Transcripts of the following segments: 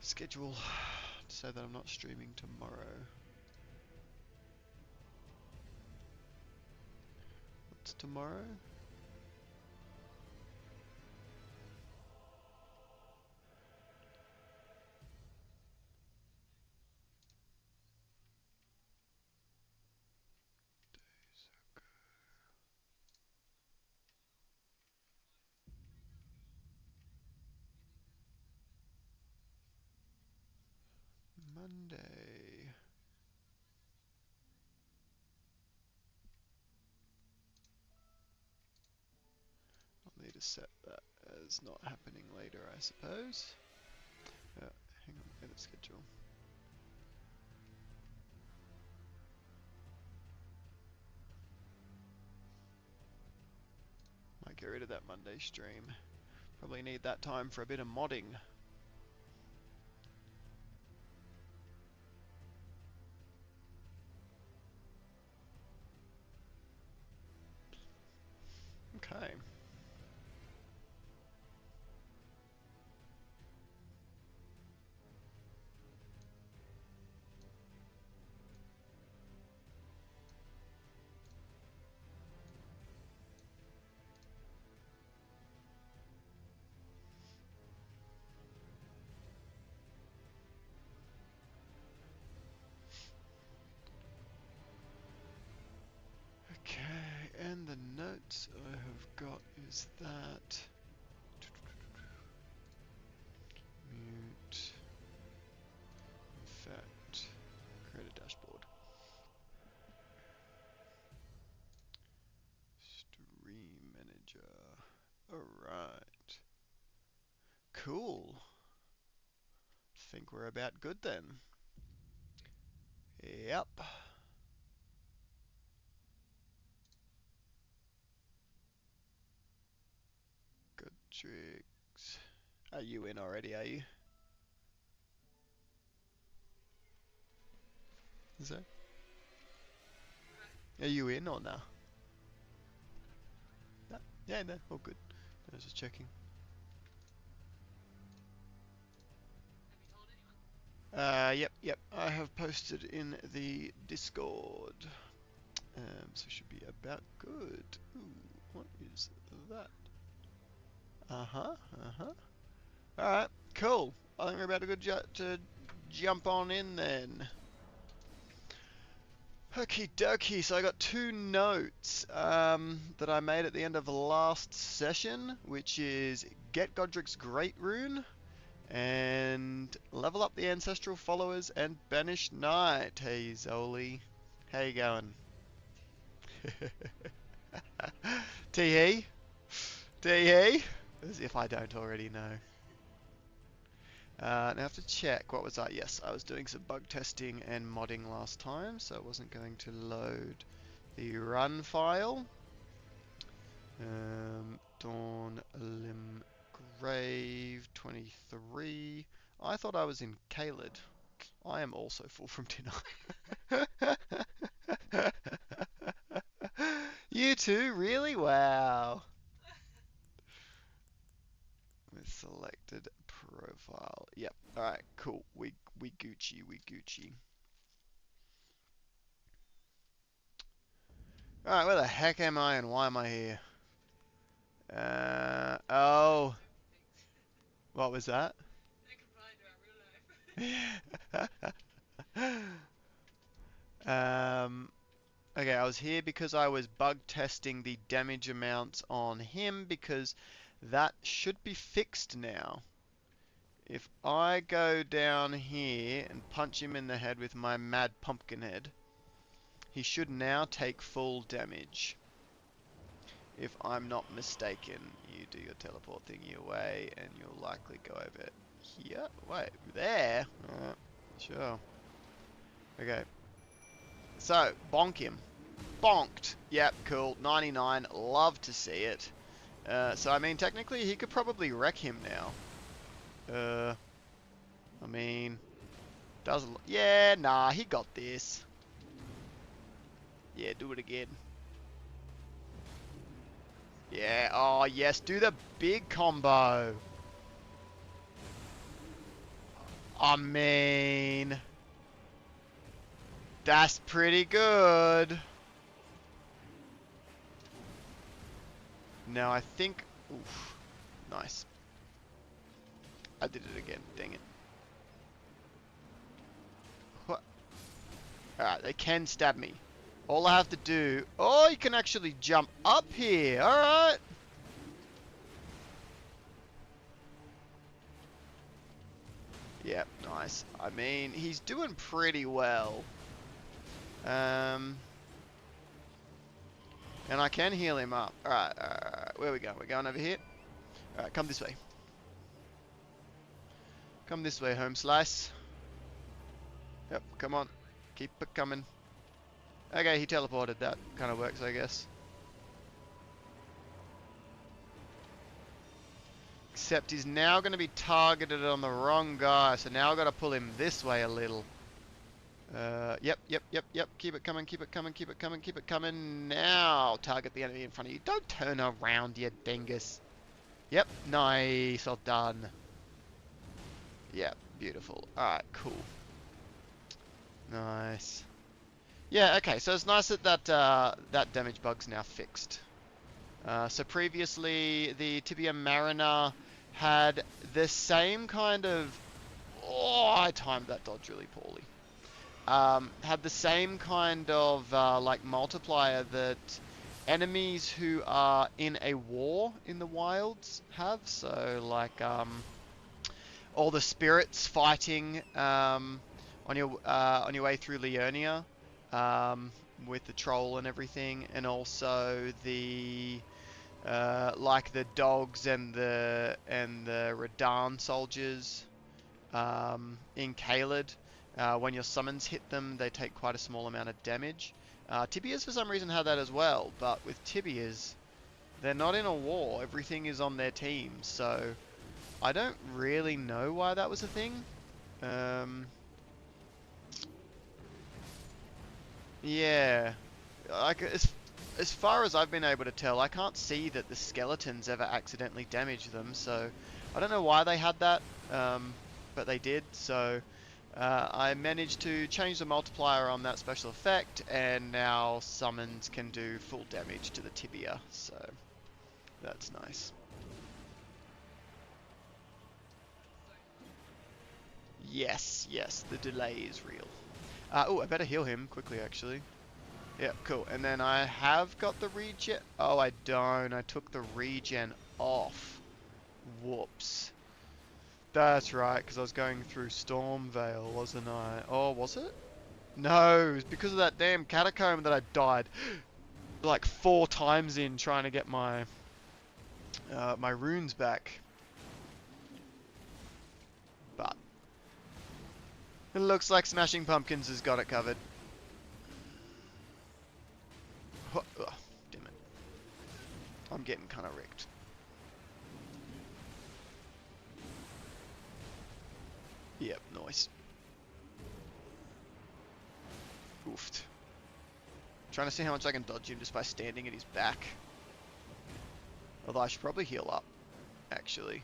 schedule so that I'm not streaming tomorrow. What's tomorrow? Monday. I'll need to set that as not happening later, I suppose. Hang on, edit schedule. Might get rid of that Monday stream. Probably need that time for a bit of modding. Okay. Okay, and the notes I have got is that mute, effect, create a dashboard. Stream manager. Alright. Cool. Think we're about good then. Yep. Good tricks. Are you in already, are you? Is that? Are you in or no? No? Yeah, no, all good. I was just checking. Yep. I have posted in the Discord. So should be about good. Ooh, what is that? Alright, cool. I think we're about to jump on in then. Okie dokie, so I got two notes that I made at the end of the last session, which is get Godric's Great Rune and level up the Ancestral Followers and Banish Knight. Hey Zoli, how you going? Tee-hee? Tee-hee? As if I don't already know. Now I have to check, what was that? Yes, I was doing some bug testing and modding last time, so I wasn't going to load the run file. Dawn Lim Grave 23. I thought I was in Caelid. I am also full from dinner. You too? Really? Wow. With selected profile. Yep. Alright, cool. We Gucci. Alright, where the heck am I and why am I here? Oh. What was that? Okay, I was here because I was bug testing the damage amounts on him because that should be fixed now. If I go down here and punch him in the head with my mad pumpkin head, he should now take full damage. If I'm not mistaken, you do your teleport thingy away and you'll likely go over here. Wait, there? Sure. Okay. So, bonk him. Bonked. Yep, cool. 99. Love to see it. So, I mean, technically, he could probably wreck him now. I mean, doesn't... Yeah, nah, he got this. Yeah, do it again. Yeah, oh, yes, do the big combo. I mean, that's pretty good. Now I think... Oof. Nice. I did it again. Dang it. Alright, they can stab me. All I have to do... Oh, you can actually jump up here. Alright. Yep, nice. I mean, he's doing pretty well. And I can heal him up. Alright, where are we going? We're going over here? Alright, come this way. Come this way, home slice. Yep, come on. Keep it coming. Okay, he teleported. That kind of works, I guess. Except he's now going to be targeted on the wrong guy, so now I've got to pull him this way a little. Yep. Keep it coming, keep it coming, keep it coming, keep it coming. Now target the enemy in front of you. Don't turn around, you dingus. Yep, nice, all done. Yep, beautiful. Alright, cool. Nice. Yeah, okay, so it's nice that that damage bug's now fixed. So previously, the Tibia Mariner had the same kind of... Oh, I timed that dodge really poorly. Had the same kind of like multiplier that enemies who are in a war in the wilds have. So like all the spirits fighting on your way through Liurnia with the troll and everything, and also the like the dogs and the Radan soldiers in Caelid. When your summons hit them, they take quite a small amount of damage. Tibias for some reason had that as well, but with Tibias, they're not in a war. Everything is on their team, so I don't really know why that was a thing. Yeah, like as far as I've been able to tell, I can't see that the skeletons ever accidentally damage them, so I don't know why they had that, but they did, so I managed to change the multiplier on that special effect, and now summons can do full damage to the tibia, so that's nice. Yes, the delay is real. Oh, I better heal him quickly, actually. Yeah, cool. And then I have got the regen. Oh, I don't. I took the regen off. Whoops. That's right, because I was going through Stormvale, wasn't I? Oh, was it? No, it was because of that damn catacomb that I died like 4 times in trying to get my my runes back. But it looks like Smashing Pumpkins has got it covered. Oh, damn it. I'm getting kind of wrecked. Yep, nice. Oofed. Trying to see how much I can dodge him just by standing at his back. Although I should probably heal up, actually.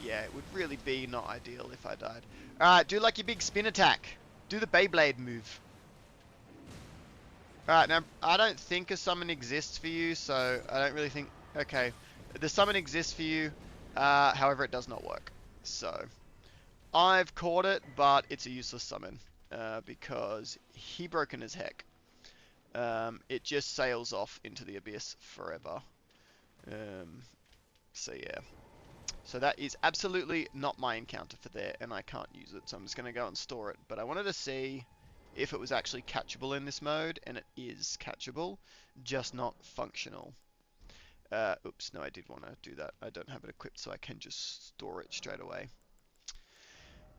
Yeah, it would really be not ideal if I died. Alright, do like your big spin attack. Do the Beyblade move. Alright, now, I don't think a summon exists for you, so I don't really think... Okay, the summon exists for you, however it does not work. So, I've caught it, but it's a useless summon, because he broken as heck. It just sails off into the abyss forever. So yeah. So that is absolutely not my encounter for there, and I can't use it, so I'm just going to go and store it. But I wanted to see if it was actually catchable in this mode, and it is catchable, just not functional. Oops, no, I did want to do that. I don't have it equipped, so I can just store it straight away.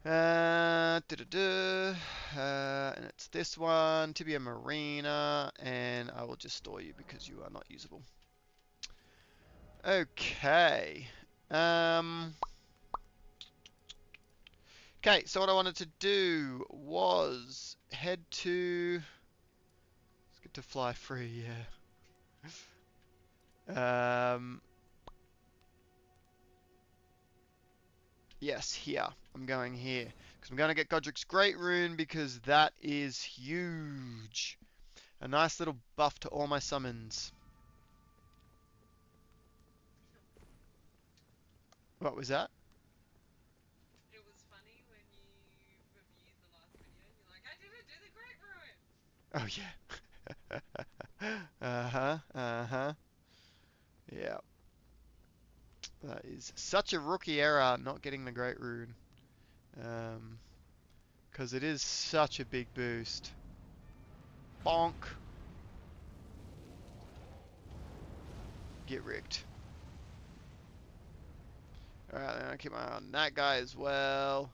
And it's this one, Tibia Marina, and I will just store you because you are not usable. Okay. Okay, so what I wanted to do was head to... Let's get to fly free, yeah. Yes, here. I'm going here. Because I'm going to get Godric's Great Rune because that is huge. A nice little buff to all my summons. What was that? It was funny when you reviewed the last video and you're like, I didn't do the Great Ruin! Oh, yeah. Uh-huh, uh-huh. Yeah. That is such a rookie error not getting the Great Rune. Because it is such a big boost. Bonk. Get rigged. Alright, then I'll keep my eye on that guy as well.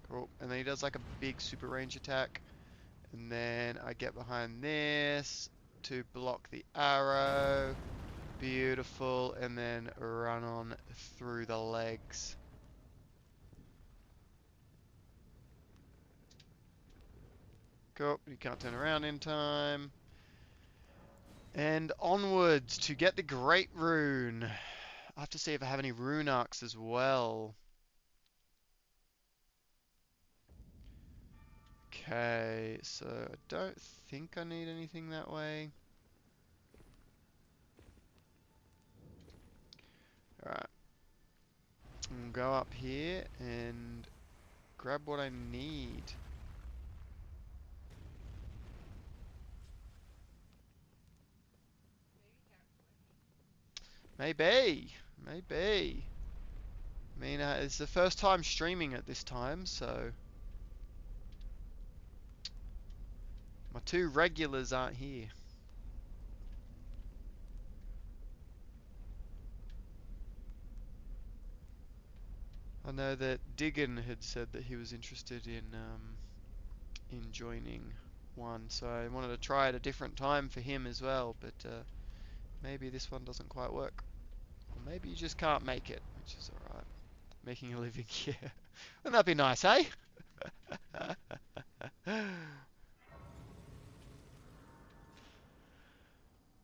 Cool. And then he does like a big super range attack. And then I get behind this to block the arrow. Beautiful. And then run on through the legs. Cool. You can't turn around in time. And onwards to get the Great Rune. I have to see if I have any rune arcs as well. Okay, so I don't think I need anything that way. Alright. We'll go up here and grab what I need. Maybe. Maybe. I mean, it's the first time streaming at this time, so... My two regulars aren't here. I know that Diggin had said that he was interested in joining one, so I wanted to try at a different time for him as well, but maybe this one doesn't quite work. Or maybe you just can't make it, which is alright. Making a living here. Wouldn't that be nice, eh?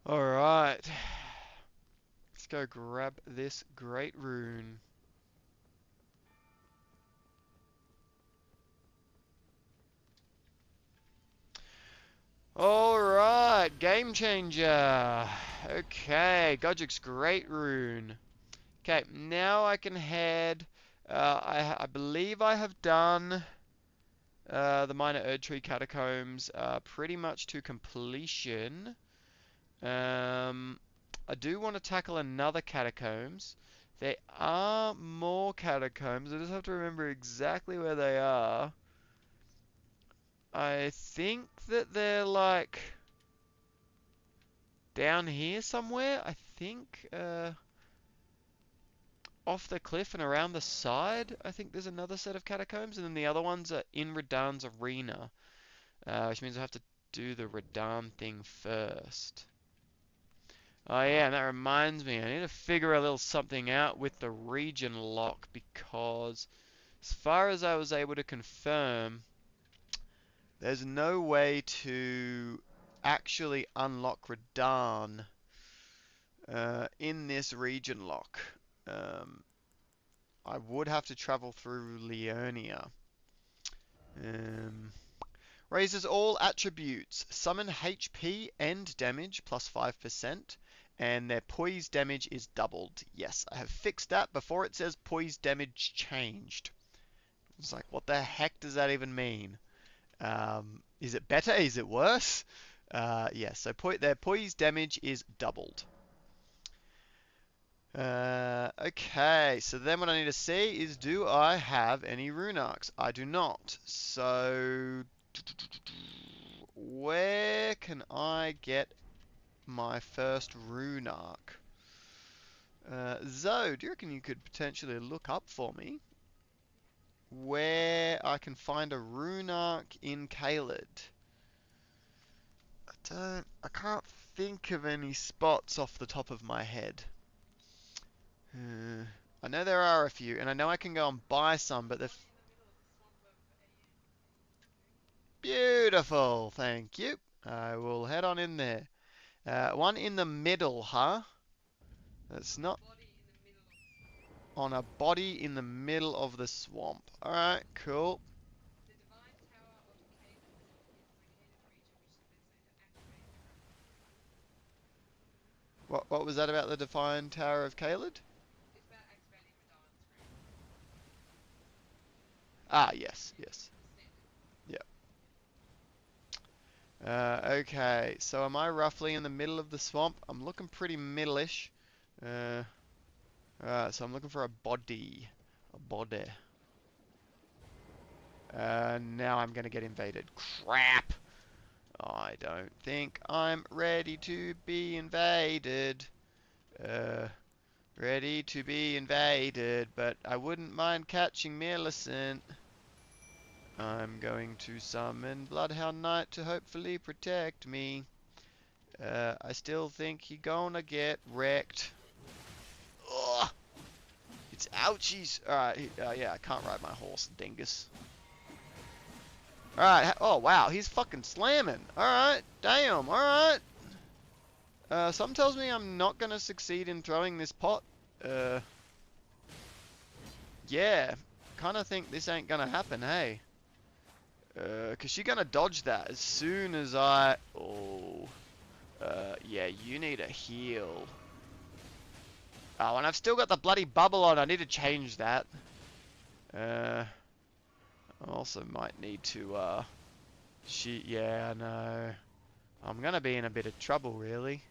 Alright. Let's go grab this Great Rune. Alright, Game Changer. Okay, Godric's Great Rune. Okay, now I can head... I believe I have done the Minor Erdtree Catacombs pretty much to completion. I do want to tackle another Catacombs. There are more Catacombs. I just have to remember exactly where they are. I think that they're like down here somewhere. I think off the cliff and around the side. I think there's another set of Catacombs, and then the other ones are in Radahn's arena, which means I have to do the Radahn thing first. Oh yeah, and that reminds me, I need to figure a little something out with the region lock because as far as I was able to confirm, there's no way to actually unlock Radahn in this region lock. I would have to travel through Liurnia. Raises all attributes. Summon HP and damage plus 5%. And their poise damage is doubled. Yes, I have fixed that before it says poise damage changed. It's like, what the heck does that even mean? Is it better? Is it worse? Yes, so their poise damage is doubled. Okay, so then what I need to see is, do I have any rune arcs? I do not. So, where can I get my first rune arc? Zoe, do you reckon you could potentially look up for me where I can find a rune arc in Caelid? I can't think of any spots off the top of my head. I know there are a few, and I know I can go and buy some, but they're beautiful. Thank you. I will head on in there. One in the middle, huh? That's not. on a body in the middle of the swamp. Alright, cool. The Divine Tower of Caleb is located in a region which has been shown to activate the What was that about the Defiant Tower of Caelid? It's about activating Radahn's ring. Ah, yes, Yeah, yes. the standard. Yeah. Okay, so am I roughly in the middle of the swamp? I'm looking pretty middle-ish. Alright, so I'm looking for a body. A body. Now I'm gonna get invaded. Crap! I don't think I'm ready to be invaded. Ready to be invaded, but I wouldn't mind catching Millicent. I'm going to summon Bloodhound Knight to hopefully protect me. I still think he gonna get wrecked. Ugh! It's ouchies! Alright, yeah, I can't ride my horse, dingus. Alright, oh wow, he's fucking slamming. Alright, damn, alright. Something tells me I'm not gonna succeed in throwing this pot. Yeah, kinda think this ain't gonna happen, hey. Cause she's gonna dodge that as soon as I... Oh. Yeah, you need a heal. Oh, and I've still got the bloody bubble on. I need to change that. I also might need to, yeah, I know. I'm gonna be in a bit of trouble, really.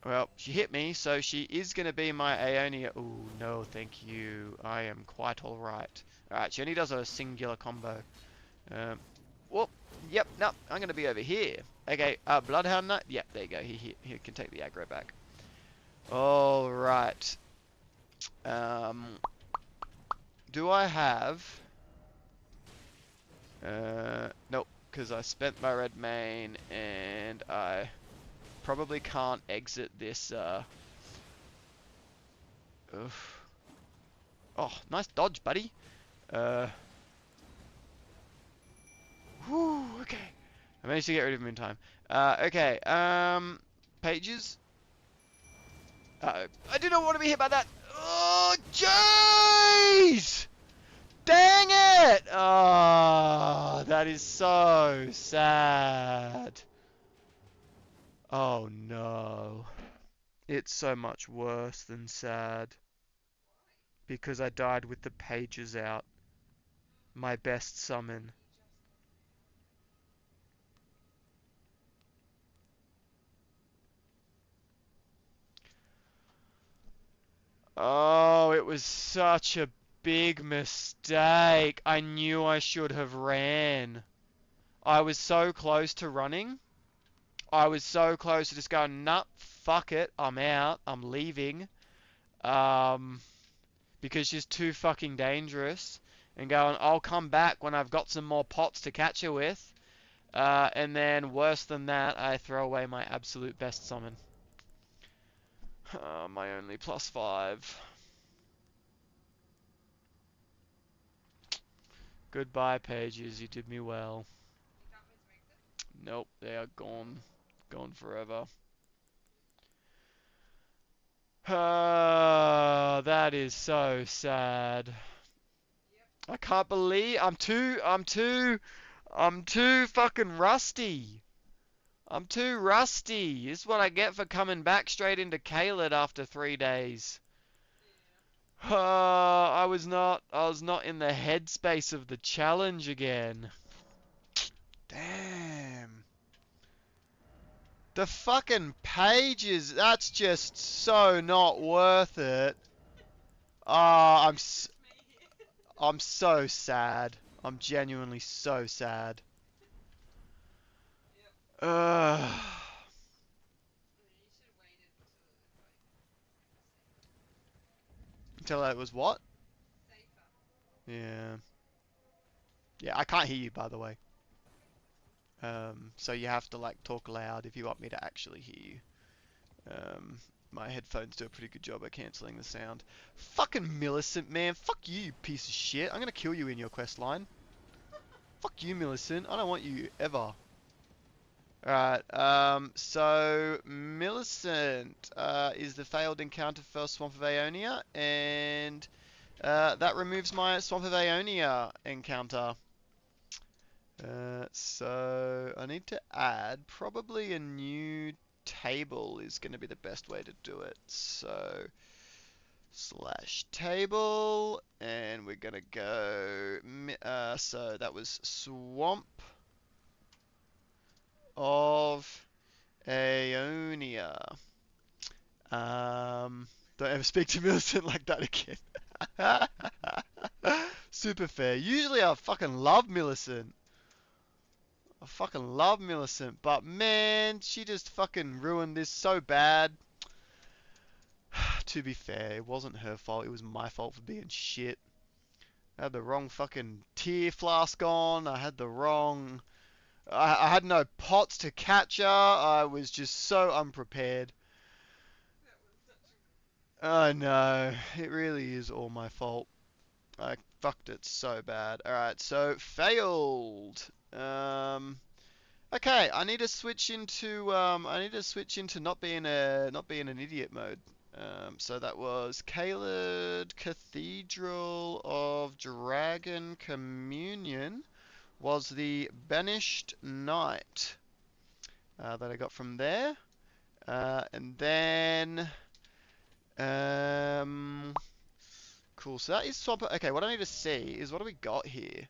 Well, she hit me, so she is gonna be my Aeonia. Ooh, no, thank you. I am quite alright. Alright, she only does a singular combo. Whoop. Yep, no, I'm gonna be over here. Okay, Bloodhound Knight. Yep, there you go. He can take the aggro back. Alright. Do I have... Nope, because I spent my red main, and I probably can't exit this, Oof. Oh, nice dodge, buddy. Whew, okay. I managed to get rid of him in time. Okay, pages. I do not want to be hit by that. Oh, jeez! Dang it! Oh, that is so sad. Oh, no. It's so much worse than sad. Because I died with the pages out. My best summon. Oh, it was such a big mistake. I knew I should have ran. I was so close to running. I was so close to just going, nah, fuck it, I'm out, I'm leaving. Um, because she's too fucking dangerous. And going, I'll come back when I've got some more pots to catch her with. And then, worse than that, I throw away my absolute best summon. My only +5. Goodbye, pages. You did me well. You can't resurrect it? Nope, they are gone. Gone forever. That is so sad. Yep. I can't believe I'm too fucking rusty. I'm too rusty. This is what I get for coming back straight into Caelid after 3 days. Yeah. I was not in the headspace of the challenge again. Damn. The fucking pages, that's just so not worth it. Ah, Just me here. I'm so sad. I'm genuinely so sad. Yep. Ugh. Yeah, you should have waited until it got Until that was what? safer. Yeah. Yeah, I can't hear you, by the way. So you have to like talk loud if you want me to actually hear you. My headphones do a pretty good job at cancelling the sound. Fucking Millicent, man. Fuck you, you piece of shit. I'm gonna kill you in your quest line. Fuck you, Millicent. I don't want you ever. Alright, so Millicent is the failed encounter for Swamp of Aeonia, and that removes my Swamp of Aeonia encounter. So I need to add probably a new table is going to be the best way to do it. So slash table, and we're going to go, so that was Swamp of Aeonia. Don't ever speak to Millicent like that again. Super fair. Usually I fucking love Millicent. I fucking love Millicent, but man, she just fucking ruined this so bad. To be fair, it wasn't her fault, it was my fault for being shit. I had the wrong fucking tear flask on, I had the wrong... I had no pots to catch her, I was just so unprepared. That was such a. I know, it really is all my fault. I fucked it so bad. Alright, so failed. Okay, I need to switch into not being an idiot mode. So that was Caelid Cathedral of Dragon Communion was the Banished Knight that I got from there. And then um, cool. So that is swap. Okay, what I need to see is what do we got here?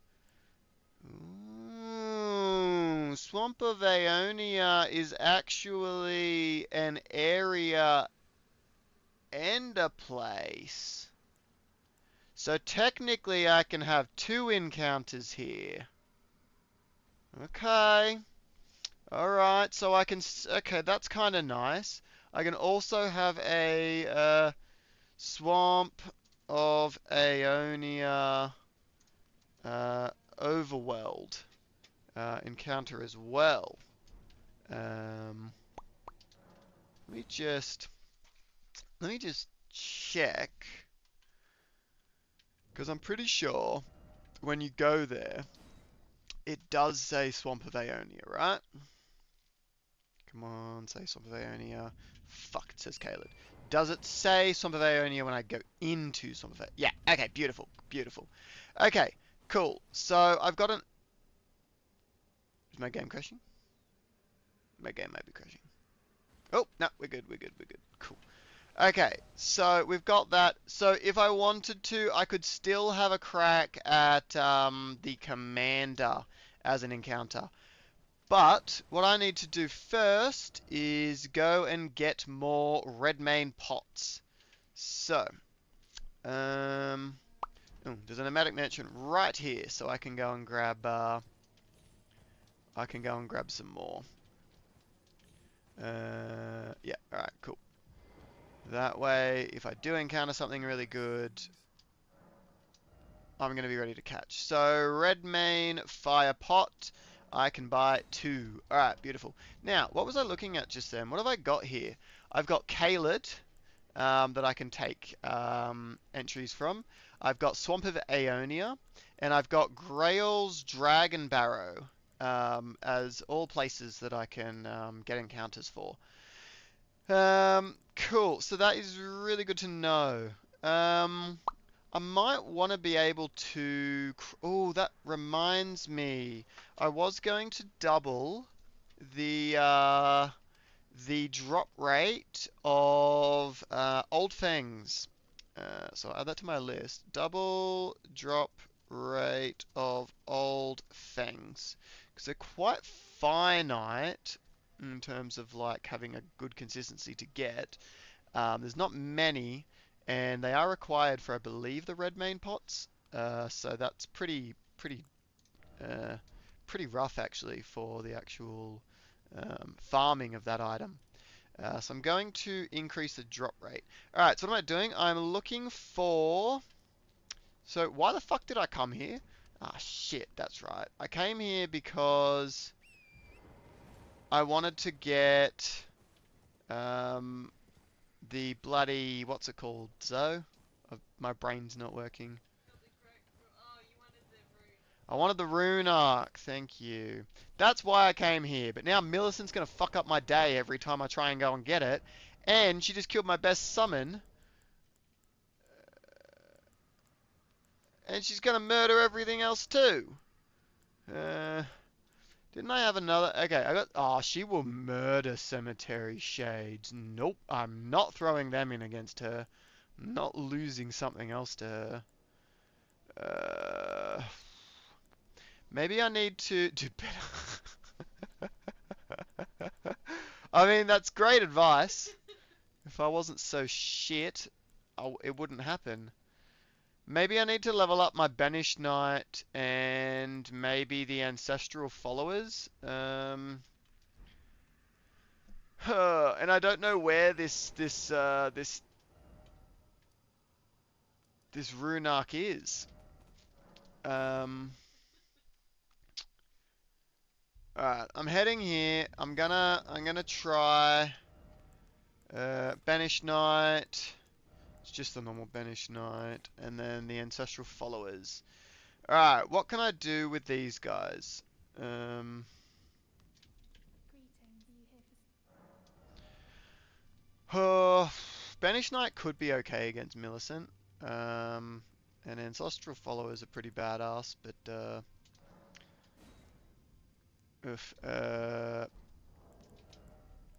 Ooh, Swamp of Aeonia is actually an area and a place. So technically I can have two encounters here. Okay. Alright, so I can... Okay, that's kind of nice. I can also have a Swamp of Aeonia Overworld encounter as well. Um, let me just check, because I'm pretty sure when you go there, it does say Swamp of Aeonia, right? Come on, say Swamp of Aeonia. Fuck, it says Caelid. Does it say Swamp of Aeonia when I go into Swamp of Aeonia? Yeah, okay, beautiful, beautiful. Okay, cool. So I've got an... Is my game crashing? My game might be crashing. Oh, no, we're good, we're good, we're good. Cool. Okay, so we've got that. So if I wanted to, I could still have a crack at the commander as an encounter. But what I need to do first is go and get more Redmane pots. So, there's a nomadic merchant right here, so I can go and grab some more. Yeah, alright, cool. That way, if I do encounter something really good, I'm going to be ready to catch. So, Redmane Fire Pot, I can buy 2. Alright, beautiful. Now, what was I looking at just then? What have I got here? I've got Caelid that I can take entries from. I've got Swamp of Aeonia, and I've got Grail's Dragon Barrow as all places that I can get encounters for. Cool. So that is really good to know. I might want to be able to... Oh, that reminds me. I was going to double the drop rate of Old Fangs. So I'll add that to my list. Double drop rate of Old Fangs. Because they're quite finite in terms of like having a good consistency to get. There's not many, and they are required for, I believe, the Redmane pots. So that's pretty rough actually for the actual farming of that item. So I'm going to increase the drop rate. Alright, so what am I doing? I'm looking for... So why the fuck did I come here? Ah, shit, that's right. I came here because I wanted to get the bloody... What's it called? Zoe? My brain's not working. Not the correct. Oh, you wanted the root. I wanted the rune arc. Thank you. That's why I came here. But now Millicent's going to fuck up my day every time I try and go and get it. And she just killed my best summon. And she's going to murder everything else too. Didn't I have another? Okay, I got... Oh, she will murder Cemetery Shades. Nope, I'm not throwing them in against her. I'm not losing something else to her. Maybe I need to do better. I mean, that's great advice. If I wasn't so shit, it wouldn't happen. Maybe I need to level up my Banished Knight and maybe the Ancestral Followers. And I don't know where this rune arc is. Alright, I'm heading here. I'm gonna try Banished Knight. It's just the normal Banished Knight, and then the Ancestral Followers. Alright, what can I do with these guys? Oh, Banished Knight could be okay against Millicent. And Ancestral Followers are pretty badass, but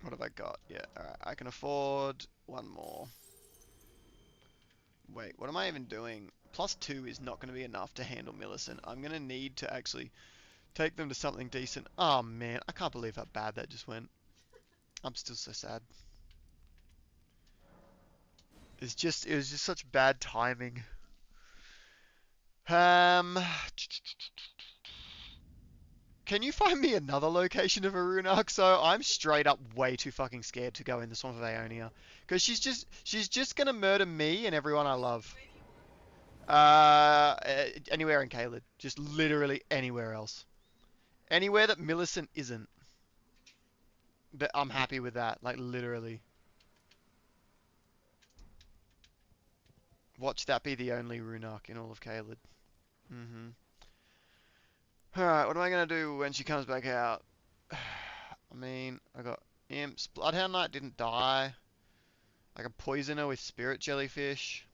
what have I got? Yeah, alright, I can afford one more. Wait, what am I even doing? +2 is not going to be enough to handle Millicent. I'm going to need to actually take them to something decent. Oh man, I can't believe how bad that just went. I'm still so sad. It was just such bad timing. Can you find me another location of a rune arc? So I'm straight up way too fucking scared to go in the Swamp of Aeonia. Because she's just gonna murder me and everyone I love. Anywhere in Caelid. Just literally anywhere else. Anywhere that Millicent isn't. But I'm happy with that. Like, literally. Watch that be the only rune arc in all of Caelid. Alright, what am I gonna do when she comes back out? I mean, I got Imps. Bloodhound Knight didn't die. I can poison her with Spirit Jellyfish.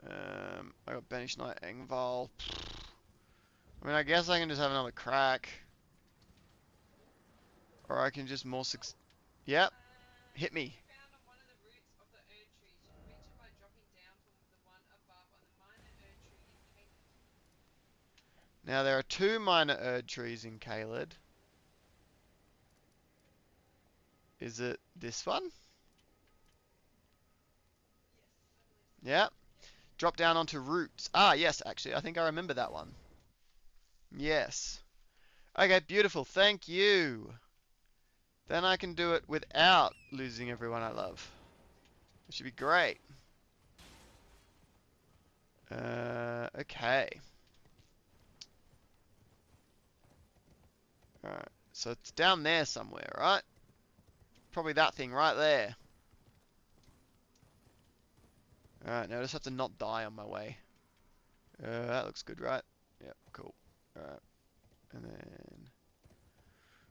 I got Banished Knight Engval. I mean, I guess I can just have another crack. Or I can just more Yep, hit me. You found on one of the roots of the Erd trees. You can reach it by dropping down from the one above on the minor Erd tree in Caleb. Now, there are 2 minor Erd trees in Caelid. Is it this one? Yes, I believe so. Yep. Drop down onto roots. Ah, yes, actually, I think I remember that one. Yes. Okay, beautiful. Thank you. Then I can do it without losing everyone I love. It should be great. Okay. Alright, so it's down there somewhere, right? Probably that thing right there. Alright, now I just have to not die on my way. That looks good, right? Yep, cool. Alright. And then...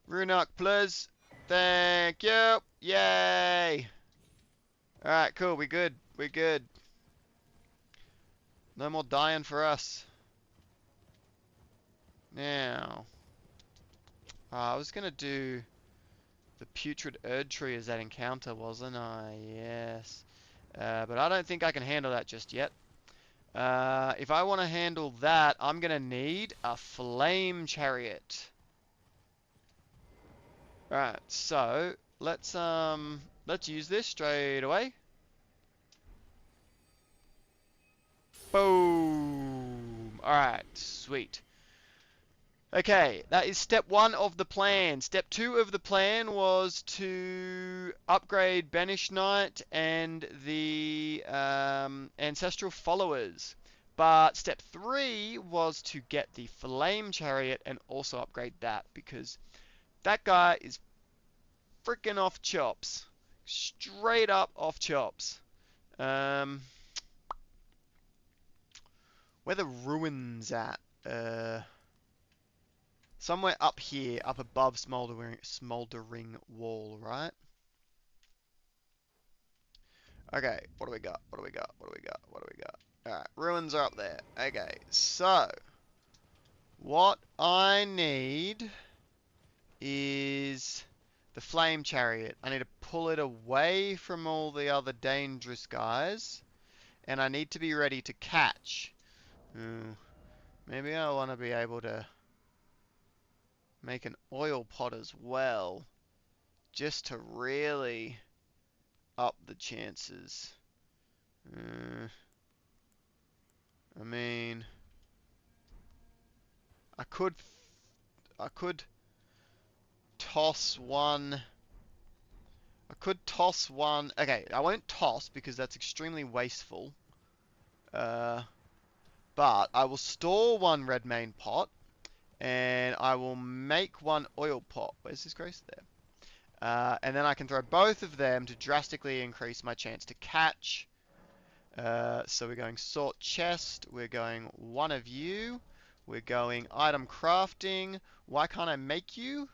Rune arc, please. Thank you. Yay. Alright, cool. We good. We good. No more dying for us. Now. I was going to do the Putrid Erd Tree as that encounter, wasn't I? Yes. But I don't think I can handle that just yet. If I want to handle that, I'm going to need a Flame Chariot. Alright, so let's use this straight away. Boom. Alright, sweet. Okay, that is step 1 of the plan. Step 2 of the plan was to upgrade Banished Knight and the Ancestral Followers. But step 3 was to get the Flame Chariot and also upgrade that, because that guy is freaking off chops. Straight up off chops. Where the ruins at? somewhere up here, up above smoldering wall, right? Okay, what do we got? What do we got? What do we got? What do we got? Alright, ruins are up there. Okay, so what I need is the flame chariot. I need to pull it away from all the other dangerous guys, and I need to be ready to catch. Maybe I want to be able to make an oil pot as well, just to really up the chances. I mean, I could, I could toss one. I could toss one. Okay, I won't toss because that's extremely wasteful. But I will store one red main pot, and I will make one oil pot. Where's this Grace? There. And then I can throw both of them to drastically increase my chance to catch. So we're going sort chest. We're going one of you. We're going item crafting. Why can't I make you?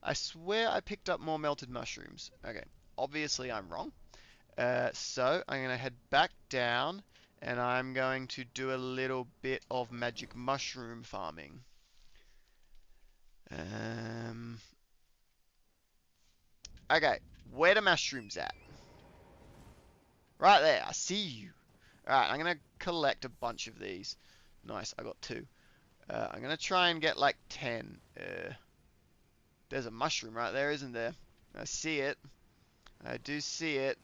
I swear I picked up more melted mushrooms. Okay, obviously I'm wrong. So I'm going to head back down, and I'm going to do a little bit of magic mushroom farming. Okay, where the mushrooms at? Right there, I see you. Alright, I'm going to collect a bunch of these. Nice, I got 2. I'm going to try and get like 10. There's a mushroom right there, isn't there? I see it. I do see it.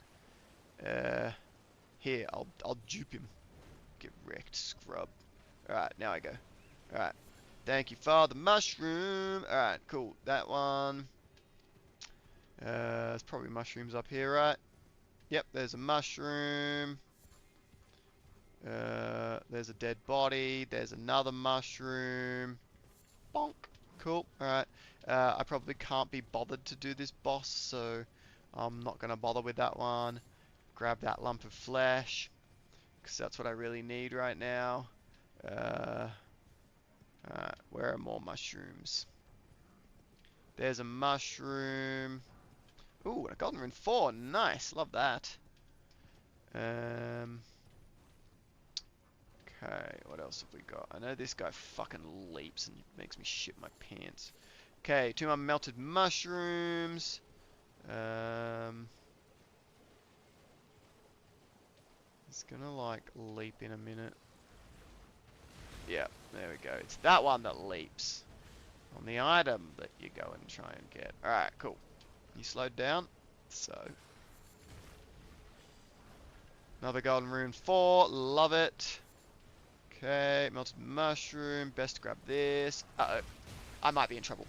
Here, I'll dupe him. Get wrecked, scrub. Alright, now I go. Alright. Thank you for the mushroom. Alright, cool. That one. There's probably mushrooms up here, right? Yep, there's a mushroom. There's a dead body. There's another mushroom. Bonk. Cool. Alright. I probably can't be bothered to do this boss, so I'm not going to bother with that one. Grab that lump of flesh, because that's what I really need right now. Where are more mushrooms? There's a mushroom. Ooh, a golden rune 4. Nice. Love that. Okay, what else have we got? I know this guy fucking leaps and makes me shit my pants. Okay, 2 more melted mushrooms. It's gonna like leap in a minute. Yeah, there we go. It's that one that leaps on the item that you go and try and get. Alright, cool. You slowed down. So. Another golden rune 4. Love it. Okay, melted mushroom. Best to grab this. Uh-oh. I might be in trouble.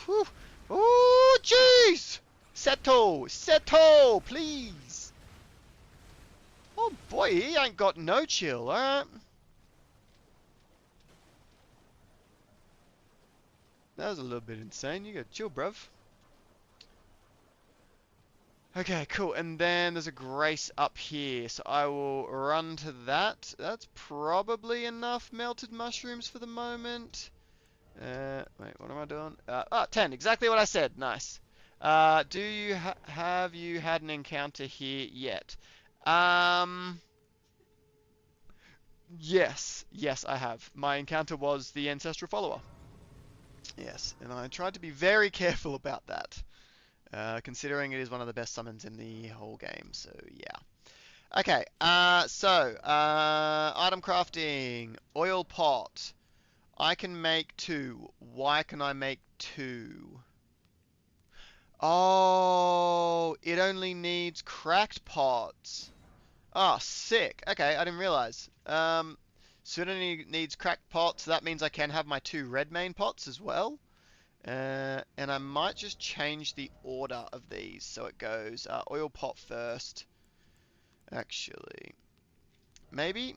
Whew. Oh, jeez! Settle! Settle! Please! Oh boy, he ain't got no chill, alright? That was a little bit insane. You got chill, bruv. Okay, cool. And then there's a grace up here. So I will run to that. That's probably enough melted mushrooms for the moment. Wait, what am I doing? 10. Exactly what I said. Nice. Have you had an encounter here yet? Yes. Yes, I have. My encounter was the ancestral follower. Yes, and I tried to be very careful about that. Considering it is one of the best summons in the whole game, so yeah. Okay, item crafting, oil pot. I can make 2. Why can I make 2? Oh, it only needs cracked pots. Oh, sick. Okay, I didn't realize. So it only needs cracked pots, so that means I can have my 2 red main pots as well. And I might just change the order of these. So it goes oil pot first. Actually, maybe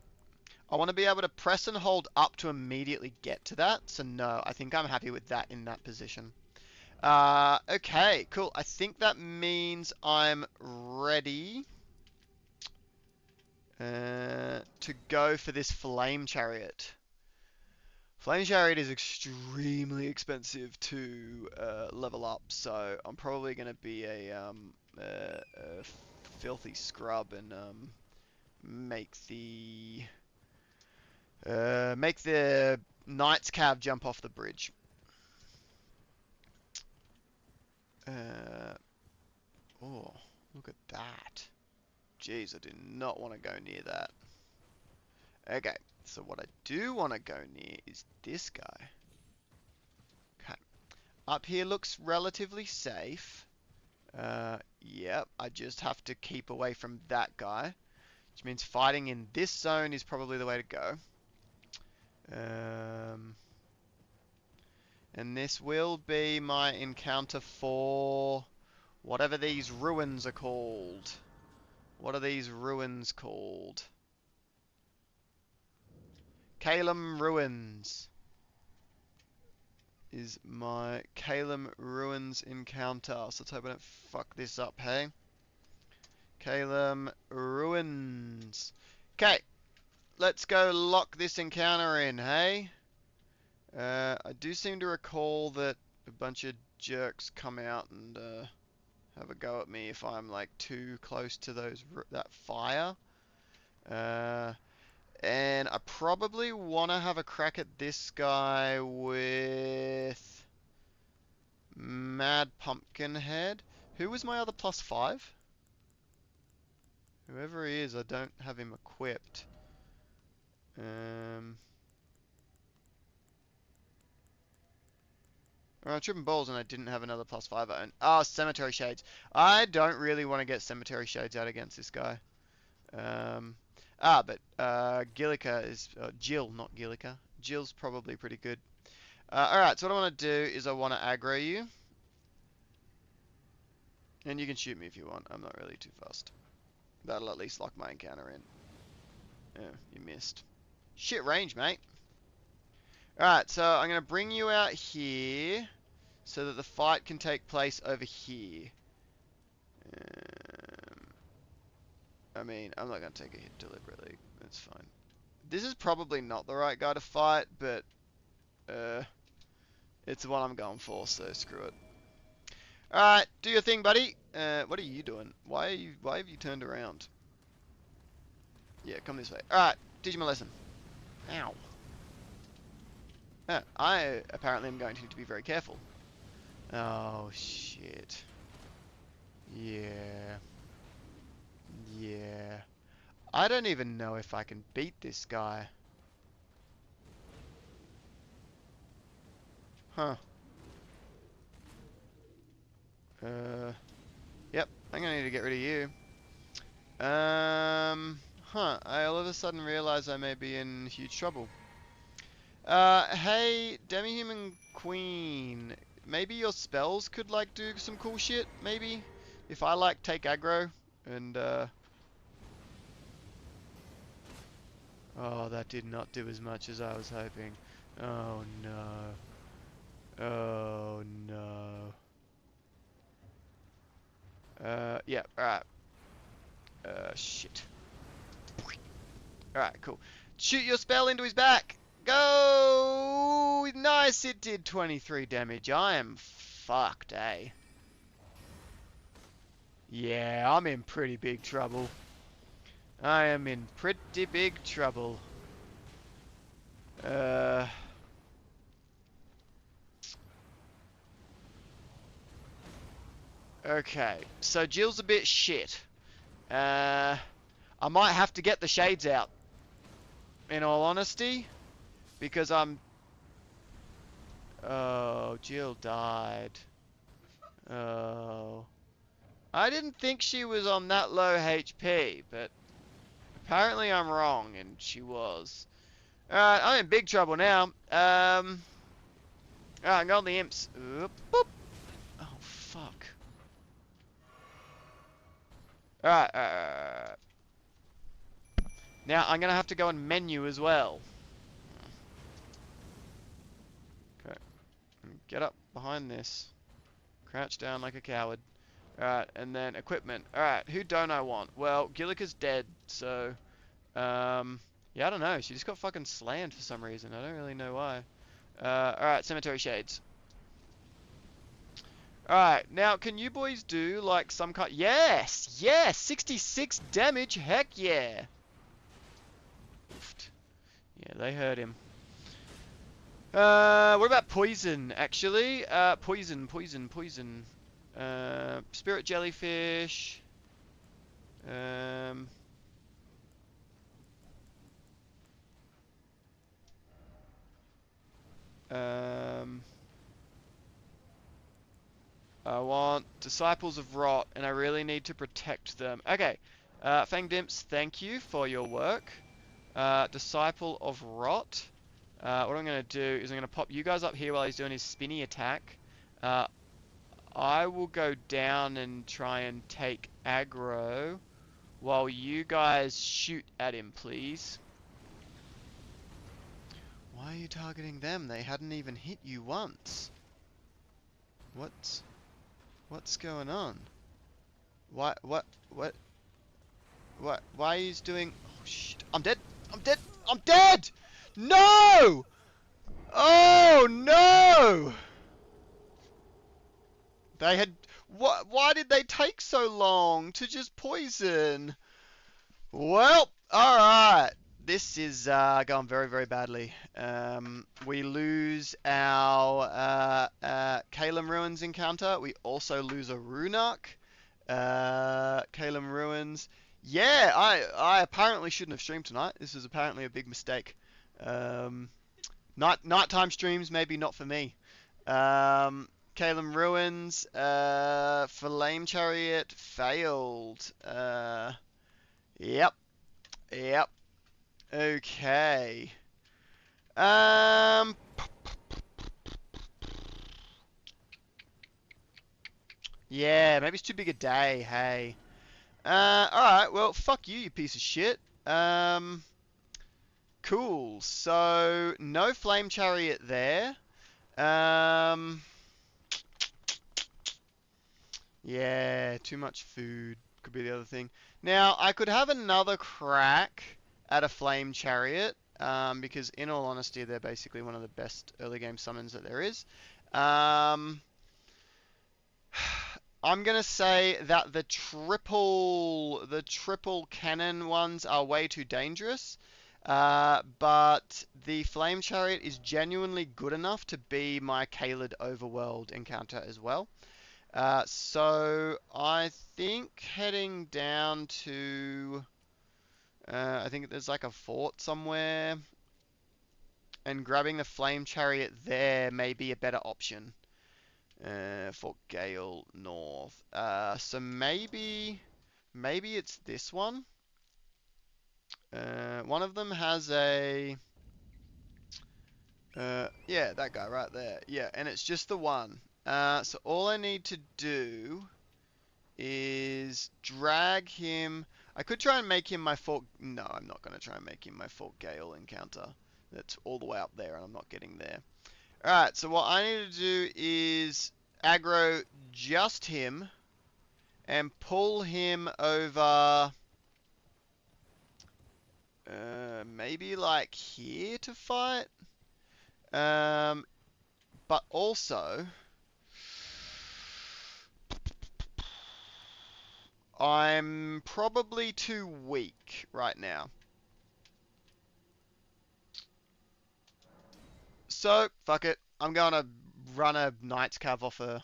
I want to be able to press and hold up to immediately get to that. So no, I think I'm happy with that in that position. Okay, cool. I think that means I'm ready to go for this flame chariot. Flame Chariot is extremely expensive to level up, so I'm probably going to be a filthy scrub and make the Knight's Cav jump off the bridge. Oh, look at that. Jeez, I do not want to go near that. Okay, so what I do want to go near is this guy. Okay, up here looks relatively safe. Yep, I just have to keep away from that guy, which means fighting in this zone is probably the way to go. And this will be my encounter for whatever these ruins are called. What are these ruins called? Calum Ruins is my Calum Ruins encounter. So let's hope I don't fuck this up, hey? Calum Ruins. Okay, let's go lock this encounter in, hey? I do seem to recall that a bunch of jerks come out and have a go at me if I'm like too close to that fire. And I probably want to have a crack at this guy with Mad Pumpkinhead. Who was my other +5? Whoever he is, I don't have him equipped. Tripping balls, and I didn't have another +5 own. Ah, Cemetery Shades. I don't really want to get Cemetery Shades out against this guy. But Gillica is Jill, not Gillica. Jill's probably pretty good. Alright, so what I want to do is I want to aggro you. And you can shoot me if you want. I'm not really too fussed. That'll at least lock my encounter in. Oh, you missed. Shit range, mate. Alright, so I'm going to bring you out here so that the fight can take place over here. I mean, I'm not going to take a hit deliberately. That's fine. This is probably not the right guy to fight, but it's the one I'm going for, so screw it. Alright, do your thing, buddy. What are you doing? Why have you turned around? Yeah, come this way. Alright, teach him a lesson. Ow. I apparently am going to need to be very careful. Oh, shit. Yeah. Yeah. I don't even know if I can beat this guy. Huh. Yep, I'm gonna need to get rid of you. I all of a sudden realize I may be in huge trouble. Hey, Demi-Human Queen, maybe your spells could, like, do some cool shit, maybe? If I, like, take aggro, and, Oh, that did not do as much as I was hoping. Oh, no. Oh, no. Yeah, alright. Shit. Alright, cool. Shoot your spell into his back! Go! Nice, it did 23 damage. I am fucked, eh? Yeah, I'm in pretty big trouble. I am in pretty big trouble. Okay, so Jill's a bit shit. I might have to get the shades out, in all honesty, because I'm... Oh, Jill died. Oh. I didn't think she was on that low HP, but apparently I'm wrong, and she was. Alright, I'm in big trouble now. Alright, I'm going the imps. Oop, boop. Oh, fuck. Alright, now I'm gonna have to go and menu as well. Okay. Get up behind this. Crouch down like a coward. Alright, and then equipment. Alright, who don't I want? Well, Gillica's dead, so... yeah, I don't know. She just got fucking slammed for some reason. I don't really know why. Alright, cemetery shades. Alright, now can you boys do like some kind... Yes! Yes! 66 damage! Heck yeah! Oofed. Yeah, they hurt him. What about poison, actually? Poison. Spirit jellyfish. Um... Um... I want Disciples of Rot, and I really need to protect them. Okay, Fang Dimps, thank you for your work. Disciple of Rot. What I'm going to do is I'm going to pop you guys up here while he's doing his spinny attack. I will go down and try and take aggro while you guys shoot at him, please. Why are you targeting them? They hadn't even hit you once. What's going on? What? Why are you doing... Oh, shit. I'm dead! I'm dead! No! Oh, no! They had... Why did they take so long to just poison? Well, alright. This is going very, very badly. We lose our Calum Ruins encounter. We also lose a Runark. Calum Ruins. Yeah, I apparently shouldn't have streamed tonight. This is apparently a big mistake. Nighttime streams, maybe not for me. Calum Ruins. Flame Chariot failed. Yep. Okay. Yeah, maybe it's too big a day, hey. Alright, well, fuck you, you piece of shit. Cool. So, no Flame Chariot there. Yeah, too much food could be the other thing. Now, I could have another crack at a Flame Chariot, because in all honesty, they're basically one of the best early game summons that there is. I'm gonna say that the triple cannon ones are way too dangerous. But the Flame Chariot is genuinely good enough to be my Caelid Overworld encounter as well. So I think heading down to, I think there's like a fort somewhere, and grabbing the Flame Chariot there may be a better option. Fort Gale North. So maybe it's this one. One of them has a, yeah, that guy right there. Yeah, and it's just the one. So all I need to do is drag him. I could try and make him my Fort... No, I'm not going to try and make him my Fort Gale encounter. That's all the way up there, and I'm not getting there. Alright, so what I need to do is aggro just him and pull him over... maybe like here to fight? But also... I'm probably too weak right now. So, fuck it. I'm going to run a Knight's Cav off a...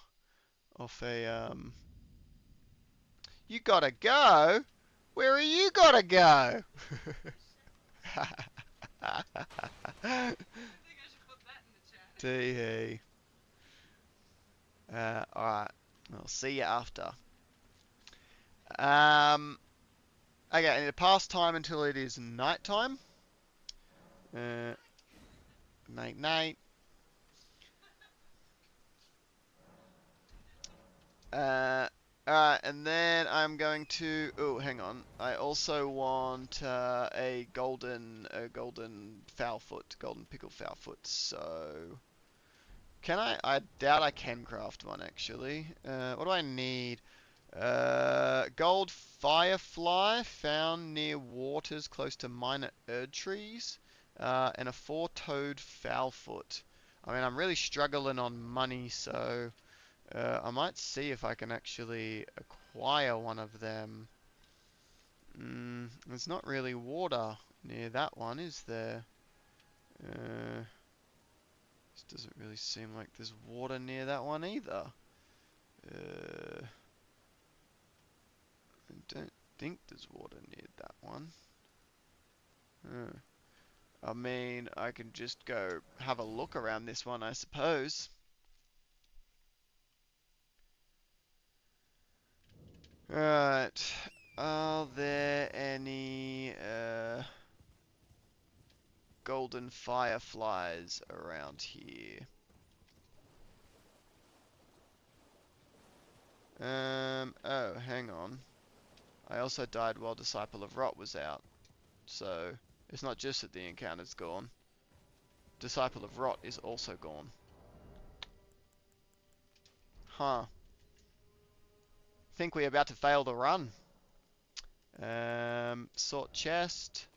You gotta go? Where are you gotta go? I think I should put that in the chat. Tee-hee. Alright. I'll see you after. Okay, I need to pass time until it is nighttime. Night. Alright, and then I'm going to... Oh, hang on. I also want a golden foulfoot, golden pickle foulfoot. So, can I? I doubt I can craft one actually. What do I need? Gold firefly found near waters close to minor erd trees, and a four-toed foulfoot. I mean, I'm really struggling on money, so I might see if I can actually acquire one of them. There's not really water near that one, is there? This doesn't really seem like there's water near that one either. I don't think there's water near that one. I mean, I can just go have a look around this one, I suppose. Right. Are there any golden fireflies around here? Oh, hang on. I also died while Disciple of Rot was out. So, it's not just that the encounter's gone. Disciple of Rot is also gone. Huh. Think we're about to fail the run. Sort chest.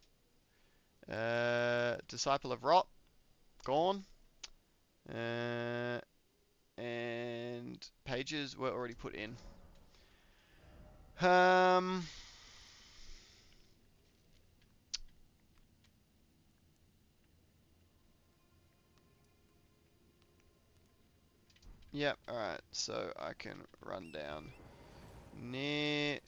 Disciple of Rot. Gone. And pages were already put in. Um... Yep, alright, so I can run down near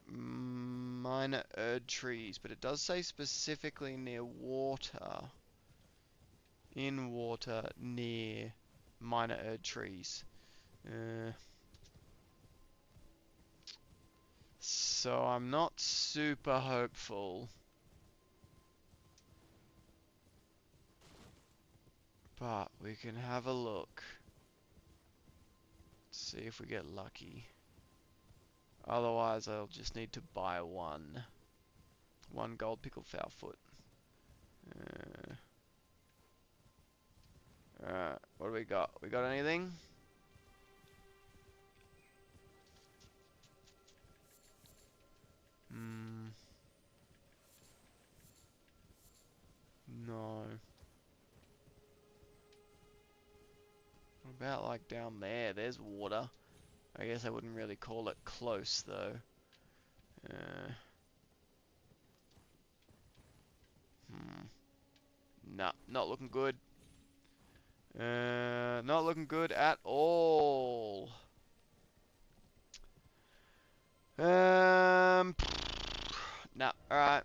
minor erd trees, but it does say specifically near water. In water, near minor erd trees. So I'm not super hopeful. But we can have a look. See if we get lucky. Otherwise, I'll just need to buy one. One gold pickled foulfoot. Alright, what do we got? We got anything? No. What about like down there? There's water. I guess I wouldn't really call it close though. Nah, not looking good. Not looking good at all. Nah, alright.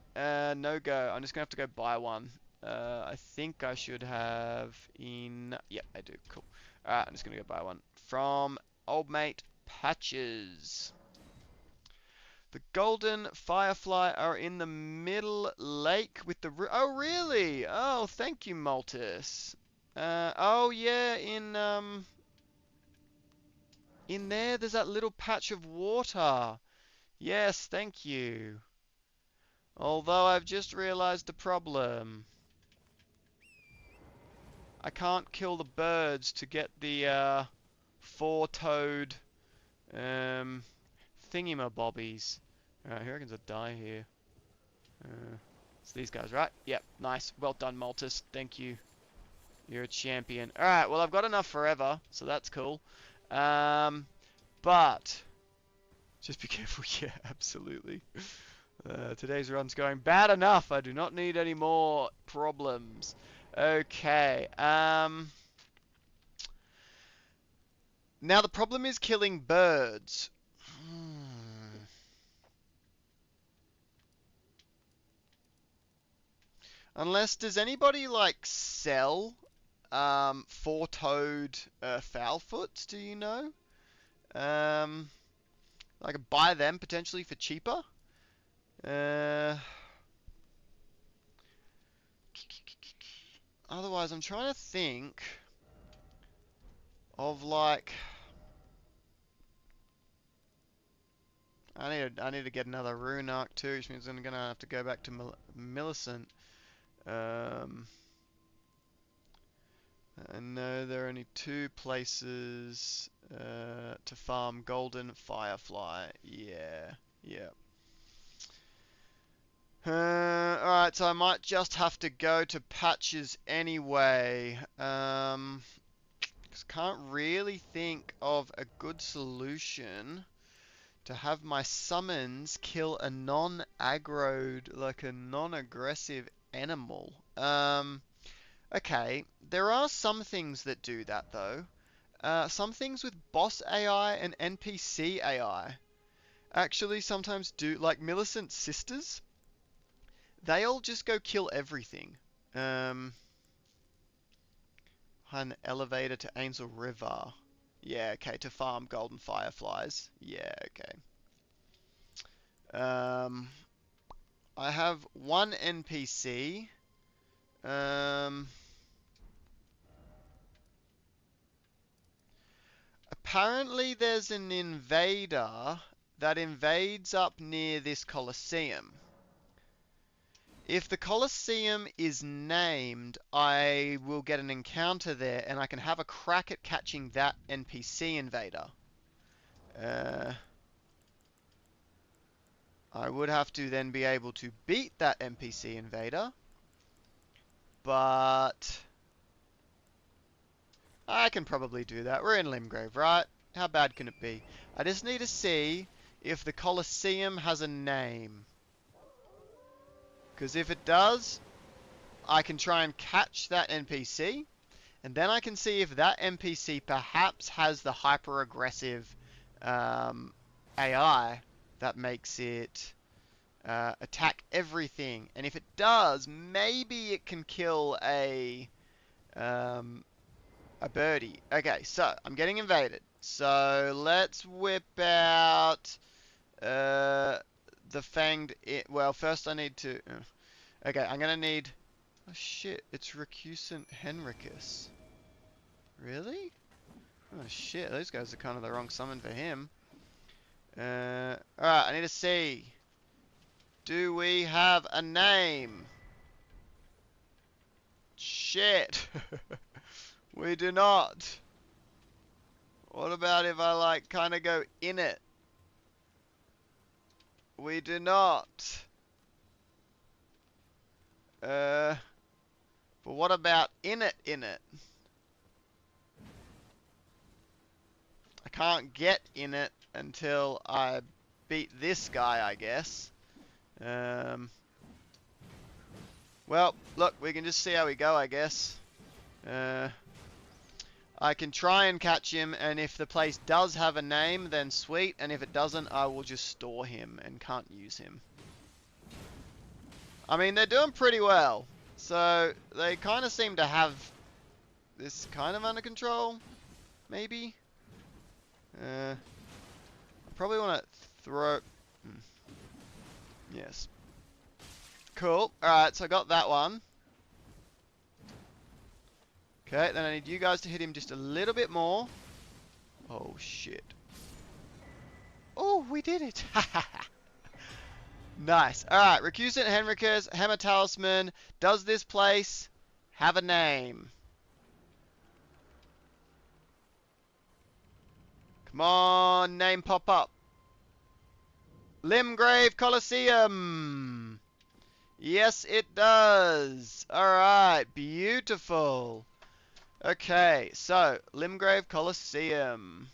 No go. I'm just gonna have to go buy one. I think I should have in... Yep, I do. Cool. Alright, I'm just gonna go buy one. From old mate Patches. The golden firefly are in the middle lake with the... Oh, really? Oh, thank you, Maltus. Oh, yeah, in there, there's that little patch of water. Yes, thank you. Although I've just realized the problem. I can't kill the birds to get the four-toed thingamabobbies. Alright, who reckons I die here? It's these guys, right? Yep, nice. Well done, Maltus. Thank you. You're a champion. Alright, well I've got enough forever, so that's cool. But just be careful. Yeah, absolutely. Today's run's going bad enough. I do not need any more problems. Okay. Now the problem is killing birds. Unless, does anybody like sell four-toed foulfoots? Do you know? I could buy them potentially for cheaper. Otherwise, I'm trying to think of like. I need to get another rune arc too, which means I'm gonna have to go back to Millicent. I know there are only two places to farm golden firefly. Yeah, yeah. Alright, so I might just have to go to patches anyway. 'Cause can't really think of a good solution to have my summons kill a non-aggroed, like a non-aggressive animal. Okay, there are some things that do that though. Some things with boss AI and NPC AI actually sometimes do, like Millicent's sisters. They all just go kill everything. Um, an elevator to Angel River. Yeah, okay, to farm golden fireflies. Yeah, okay. I have one NPC. Um, apparently there's an invader that invades up near this Colosseum. If the Colosseum is named, I will get an encounter there and I can have a crack at catching that NPC invader. I would have to then be able to beat that NPC invader, but I can probably do that. We're in Limgrave, right? How bad can it be? I just need to see if the Colosseum has a name. Because if it does, I can try and catch that NPC, and then I can see if that NPC perhaps has the hyper-aggressive AI that makes it attack everything. And if it does, maybe it can kill a birdie. Okay, so I'm getting invaded. So let's whip out the fanged. Well, first I need to. Okay, I'm gonna need. Oh shit! It's Recusant Henricus. Really? Oh shit! Those guys are kind of the wrong summon for him. Alright, I need to see. Do we have a name? Shit! We do not. What about if I like kind of go in it? We do not. But what about in it in it? I can't get in it until I beat this guy, I guess. Well, look, we can just see how we go, I guess. I can try and catch him, and if the place does have a name, then sweet, and if it doesn't, I will just store him and can't use him. I mean, they're doing pretty well, so they kind of seem to have this kind of under control, maybe? I probably want to throw... Yes. Cool. Alright, so I got that one. Okay, then I need you guys to hit him just a little bit more. Oh, shit. Oh, we did it! Nice. Alright, Recusant Henricus, Hammer Talisman. Does this place have a name? Come on, name pop up. Limgrave Colosseum. Yes, it does. Alright, beautiful. Okay, so, Limgrave Colosseum.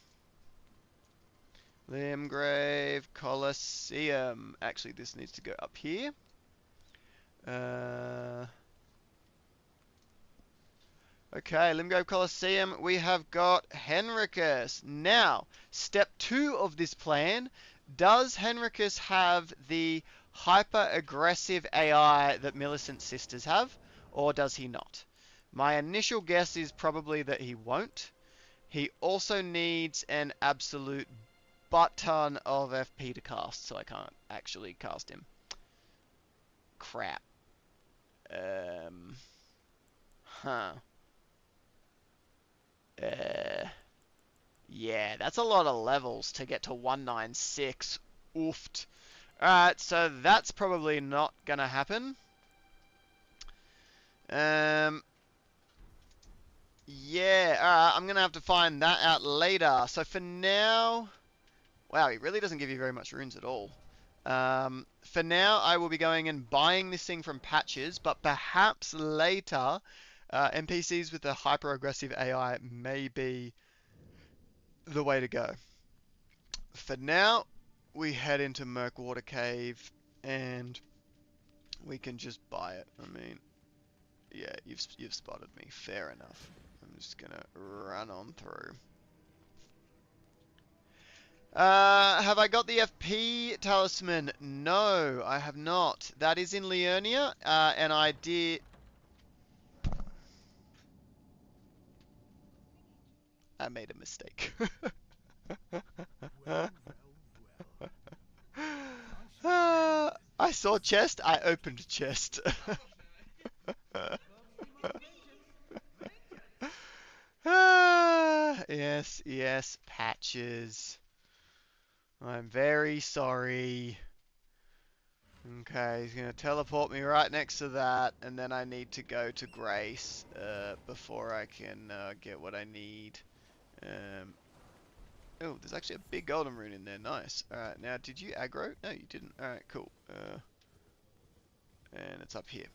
Limgrave Colosseum. Actually, this needs to go up here. Okay, Limgrave Colosseum. We have got Henricus. Now, step 2 of this plan. Does Henricus have the hyper-aggressive AI that Millicent's sisters have, or does he not? My initial guess is probably that he won't. He also needs an absolute butt-ton of FP to cast, so I can't actually cast him. Crap. Huh. Yeah, that's a lot of levels to get to 196. Oofed. Alright, so that's probably not gonna happen. Yeah, alright, I'm gonna have to find that out later. So for now... Wow, he really doesn't give you very much runes at all. For now, I will be going and buying this thing from Patches, but perhaps later, NPCs with a hyper-aggressive AI may be the way to go. For now, we head into Murkwater Cave, and we can just buy it. I mean, yeah, you've spotted me. Fair enough. I'm just gonna run on through. Have I got the FP talisman? No, I have not. That is in Liurnia, and I did. I made a mistake. I saw chest. I opened chest. Yes, yes, Patches. I'm very sorry. Okay, he's gonna teleport me right next to that, and then I need to go to Grace before I can get what I need. Oh, there's actually a big golden rune in there. Nice. Alright, now did you aggro? No, you didn't. Alright, cool. And it's up here.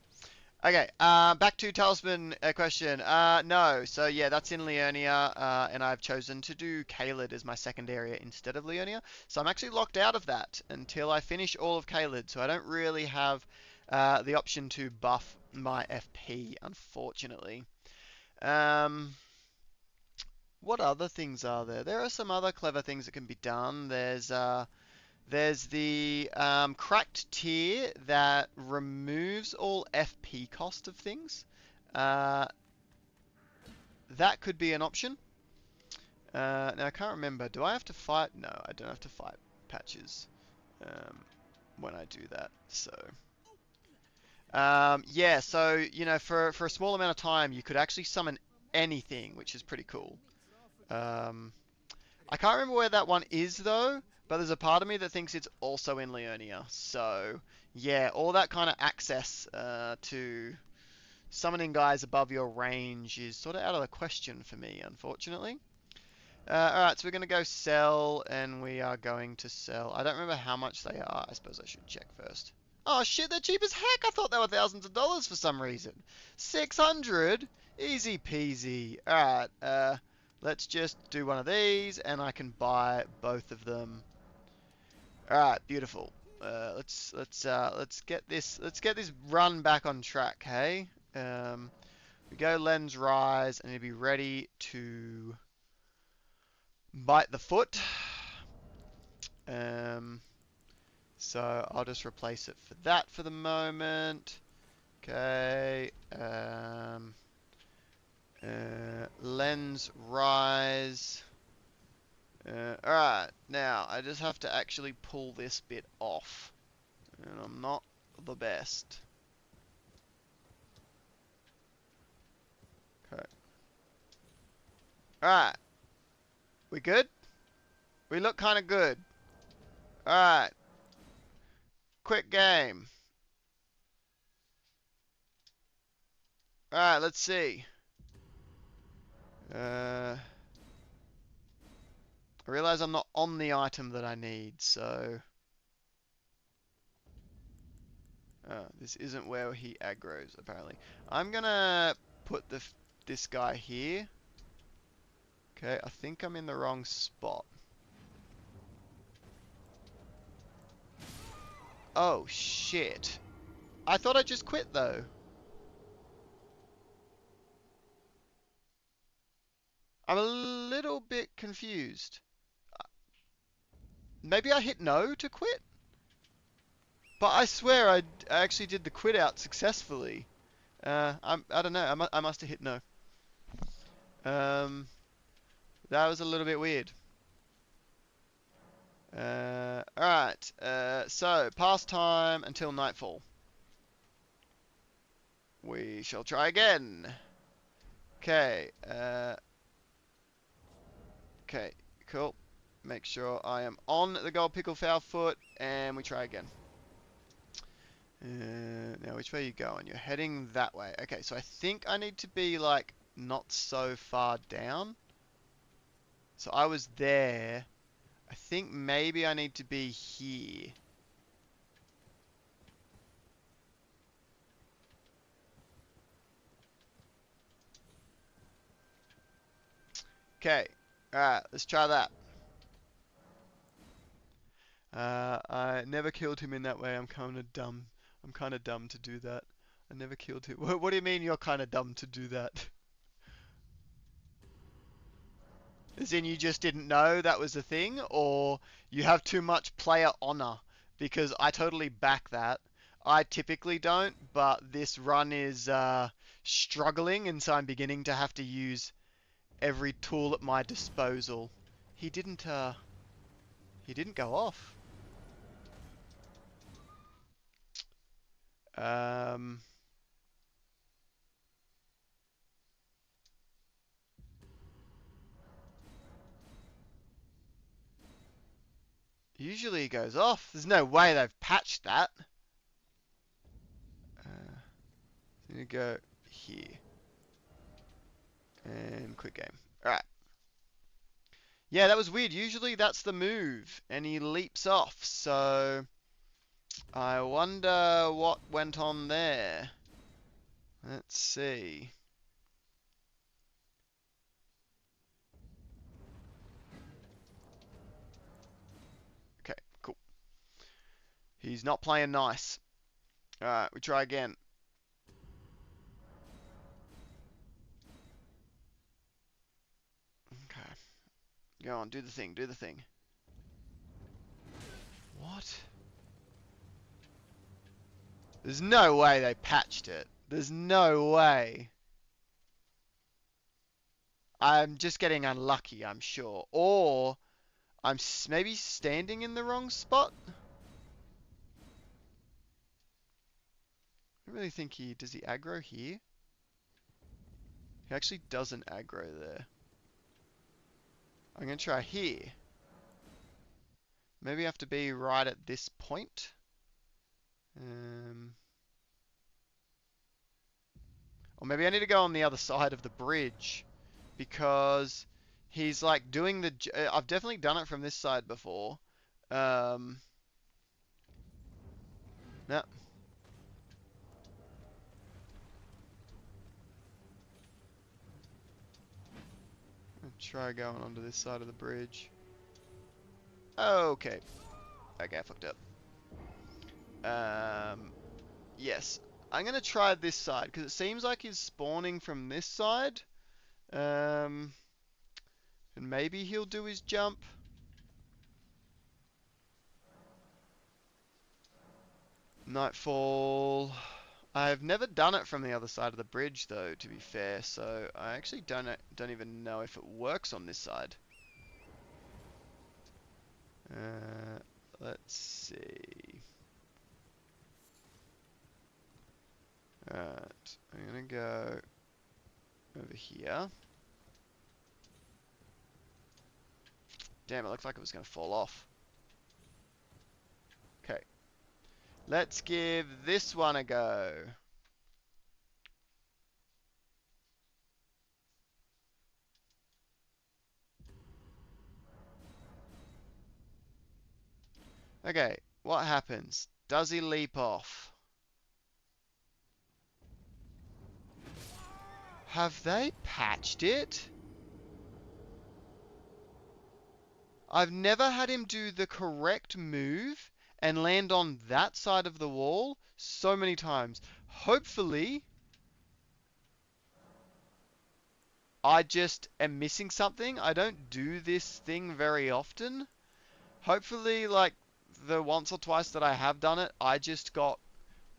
Okay, back to talisman question. No, so yeah, that's in Liurnia, and I've chosen to do Caelid as my second area instead of Liurnia. So I'm actually locked out of that until I finish all of Caelid, so I don't really have the option to buff my FP, unfortunately. What other things are there? There are some other clever things that can be done. There's the cracked tier that removes all FP cost of things. That could be an option. Now I can't remember. Do I have to fight? No, I don't have to fight Patches when I do that. So yeah, so you know, for a small amount of time, you could actually summon anything, which is pretty cool. I can't remember where that one is though, but there's a part of me that thinks it's also in Liurnia. So yeah, all that kind of access to summoning guys above your range is sort of out of the question for me, unfortunately. Alright, so we're going to go sell, and we are going to sell. I don't remember how much they are. I suppose I should check first. Oh shit, they're cheap as heck. I thought they were thousands of dollars for some reason. 600? Easy peasy. Alright, let's just do one of these, and I can buy both of them. All right, beautiful. Let's get this run back on track, hey? We go lens rise, and be ready to bite the foot. So I'll just replace it for that for the moment. Okay. Lens rise. Alright, now I just have to actually pull this bit off. And I'm not the best. Okay. Alright. We good? We look kind of good. Alright. Quick game. Alright, let's see. I realize I'm not on the item that I need, so... this isn't where he aggroes, apparently. I'm gonna put this guy here. Okay, I think I'm in the wrong spot. Oh, shit. I thought I just quit, though. I'm a little bit confused. Maybe I hit no to quit? But I swear I actually did the quit out successfully. I don't know. I must have hit no. That was a little bit weird. Alright. So, past time until nightfall. We shall try again. Okay. Okay, cool. Make sure I am on the gold pickle foul foot, and we try again. Now, which way are you going? You're heading that way. Okay, so I think I need to be, like, not so far down. So I was there. I think maybe I need to be here. Okay. Alright, let's try that. I never killed him in that way. I'm kind of dumb. I'm kind of dumb to do that. I never killed him. What do you mean you're kind of dumb to do that? As in you just didn't know that was a thing, or you have too much player honor? Because I totally back that. I typically don't, but this run is struggling, and so I'm beginning to have to use every tool at my disposal. He didn't go off. Um, Usually he goes off. There's no way they've patched that. I'm gonna go here and quit game. All right. Yeah, that was weird. Usually that's the move, and he leaps off. So I wonder what went on there. Let's see. Okay, cool. He's not playing nice. All right, we try again. Okay. Go on, do the thing, do the thing. What? There's no way they patched it. There's no way. I'm just getting unlucky, I'm sure. Or I'm maybe standing in the wrong spot? I don't really think he... Does he aggro here? He actually doesn't aggro there. I'm going to try here. Maybe I have to be right at this point. Or maybe I need to go on the other side of the bridge. Because he's like doing the... I've definitely done it from this side before. No. I'll try going onto this side of the bridge. Okay. Okay, I fucked up. Yes. I'm gonna try this side, because it seems like he's spawning from this side. And maybe he'll do his jump. Nightfall. I've never done it from the other side of the bridge, though, to be fair, so I actually don't even know if it works on this side. Let's see. Alright, I'm gonna go over here. Damn, it looked like it was gonna fall off. Okay. Let's give this one a go. Okay, what happens? Does he leap off? Have they patched it? I've never had him do the correct move and land on that side of the wall so many times. Hopefully, I just am missing something. I don't do this thing very often. Hopefully, like, the once or twice that I have done it, I just got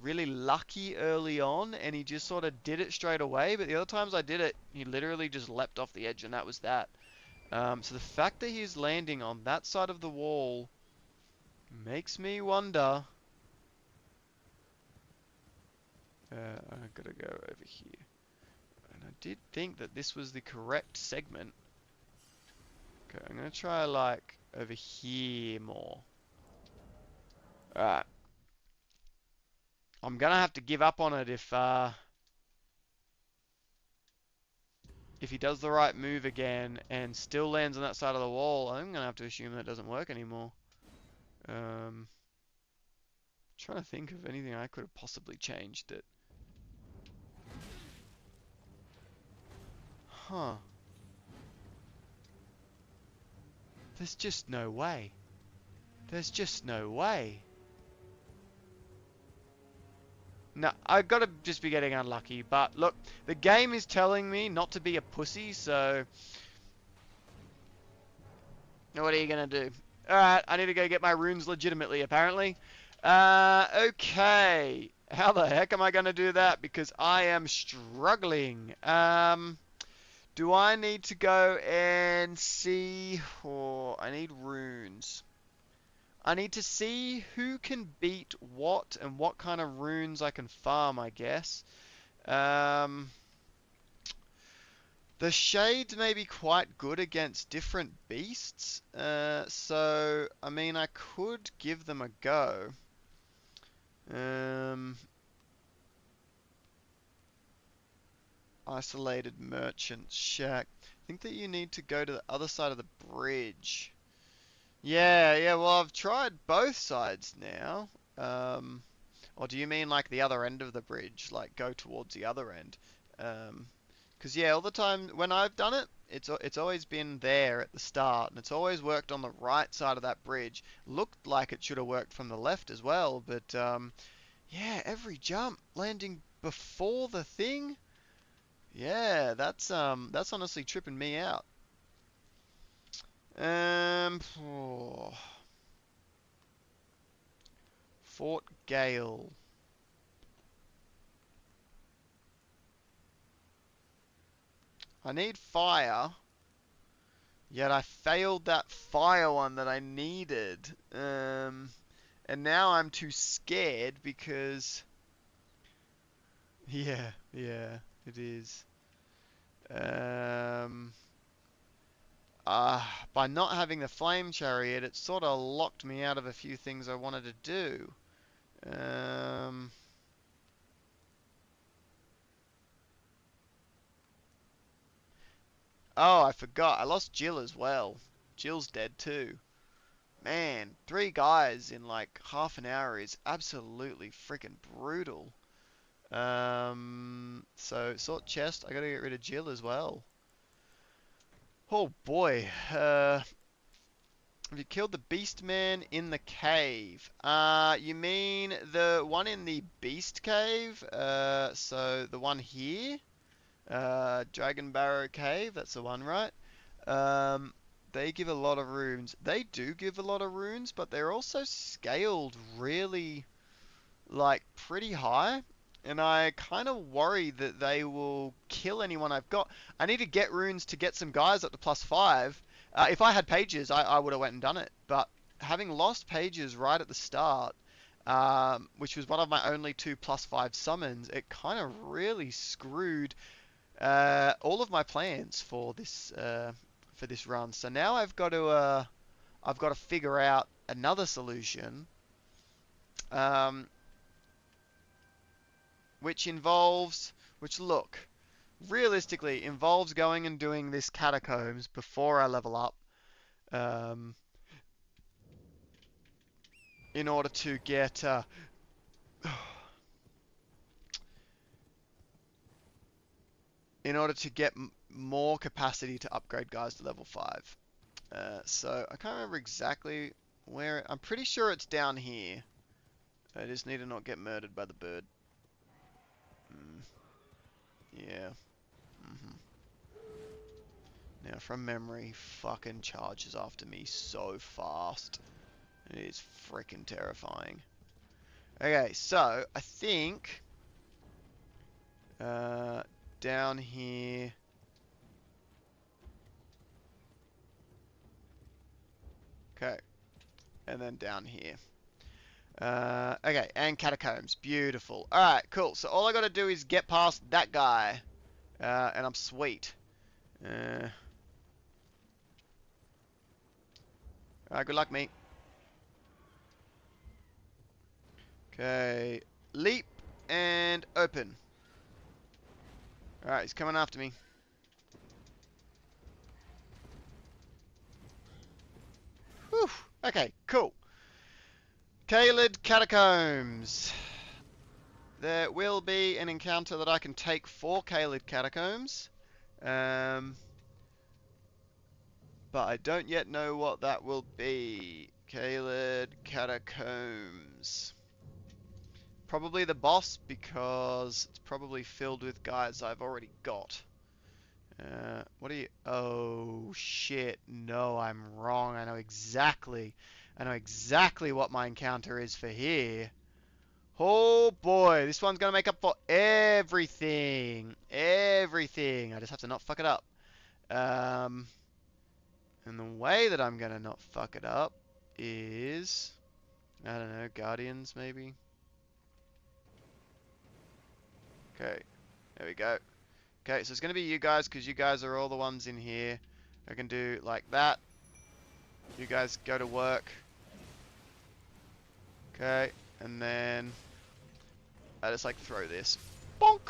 really lucky early on and he just sort of did it straight away. But the other times I did it, he literally just leapt off the edge and that was that. So the fact that he's landing on that side of the wall makes me wonder. I gotta go over here. And I did think that this was the correct segment. Okay, I'm gonna try like over here more. Alright. I'm gonna have to give up on it if he does the right move again and still lands on that side of the wall. I'm gonna have to assume that doesn't work anymore. Trying to think of anything I could have possibly changed it. Huh. There's just no way. There's just no way. No, I've got to just be getting unlucky. But look, the game is telling me not to be a pussy, so what are you gonna do? Alright, I need to go get my runes legitimately, apparently. Okay. How the heck am I gonna do that? Because I am struggling. Do I need to go and see... Oh, I need runes. I need to see who can beat what and what kind of runes I can farm, I guess. Um... The shades may be quite good against different beasts, so I mean I could give them a go. Isolated merchant shack. I think that you need to go to the other side of the bridge. Yeah, well I've tried both sides now. Or do you mean like the other end of the bridge, like go towards the other end? Um, 'Cause yeah, all the time when I've done it, it's always been there at the start, and it's always worked on the right side of that bridge. Looked like it should have worked from the left as well, but yeah, every jump landing before the thing. Yeah, that's honestly tripping me out. Oh, Fort Gale. I need fire. Yet I failed that fire one that I needed. And now I'm too scared because... Yeah, it is. By not having the flame chariot, it sort of locked me out of a few things I wanted to do. Oh, I forgot. I lost Jill as well. Jill's dead too. Man, 3 guys in like half an hour is absolutely freaking brutal. So sort chest, I gotta get rid of Jill as well. Oh boy. Have you killed the beast man in the cave? You mean the one in the beast cave? So the one here? Dragon Barrow Cave, that's the one, right? They give a lot of runes. They do give a lot of runes, but they're also scaled really, like, pretty high. And I kind of worry that they will kill anyone I've got. I need to get runes to get some guys up to +5. If I had pages, I would have went and done it. But having lost pages right at the start, which was one of my only 2 +5 summons, it kind of really screwed all of my plans for this run. So now I've got to figure out another solution, um, which look, realistically involves going and doing this catacombs before I level up, um, in order to get more capacity to upgrade guys to level 5. So I can't remember exactly where. I'm pretty sure it's down here. I just need to not get murdered by the bird. Yeah. Now, from memory, fucking charges after me so fast. It is freaking terrifying. Okay, so I think down here. Okay, and then down here. Okay, and catacombs. Beautiful. Alright, cool. So all I gotta do is get past that guy. And I'm sweet. Alright, good luck, mate. Okay, leap and open. Alright, he's coming after me. Whew. Okay, cool. Caelid Catacombs. There will be an encounter that I can take for Caelid Catacombs. but I don't yet know what that will be. Caelid Catacombs. Probably the boss, because it's probably filled with guys I've already got. What are you? Oh, shit. No, I'm wrong. I know exactly what my encounter is for here. Oh, boy. This one's going to make up for everything. Everything. I just have to not fuck it up. And the way that I'm going to not fuck it up is... I don't know, Guardians, maybe? Okay. There we go. Okay, so it's going to be you guys, because you guys are all the ones in here. I can do like that. You guys go to work. Okay, and then I just like throw this. Bonk!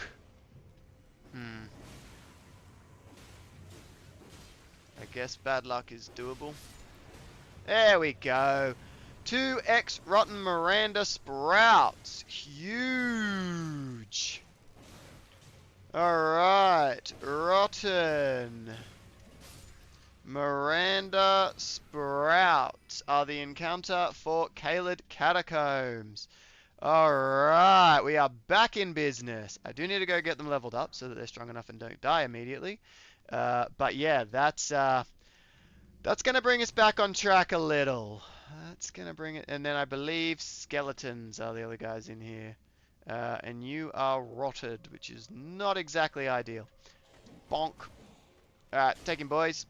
I guess bad luck is doable. There we go. 2x Rotten Miranda Sprouts. Huge. Alright, Rotten Miranda Sprouts are the encounter for Caelid Catacombs. Alright, we are back in business. I do need to go get them leveled up so that they're strong enough and don't die immediately. But yeah, that's going to bring us back on track a little. That's going to bring it... And then I believe skeletons are the other guys in here. And you are rotted, which is not exactly ideal. Bonk. Alright, take him, boys.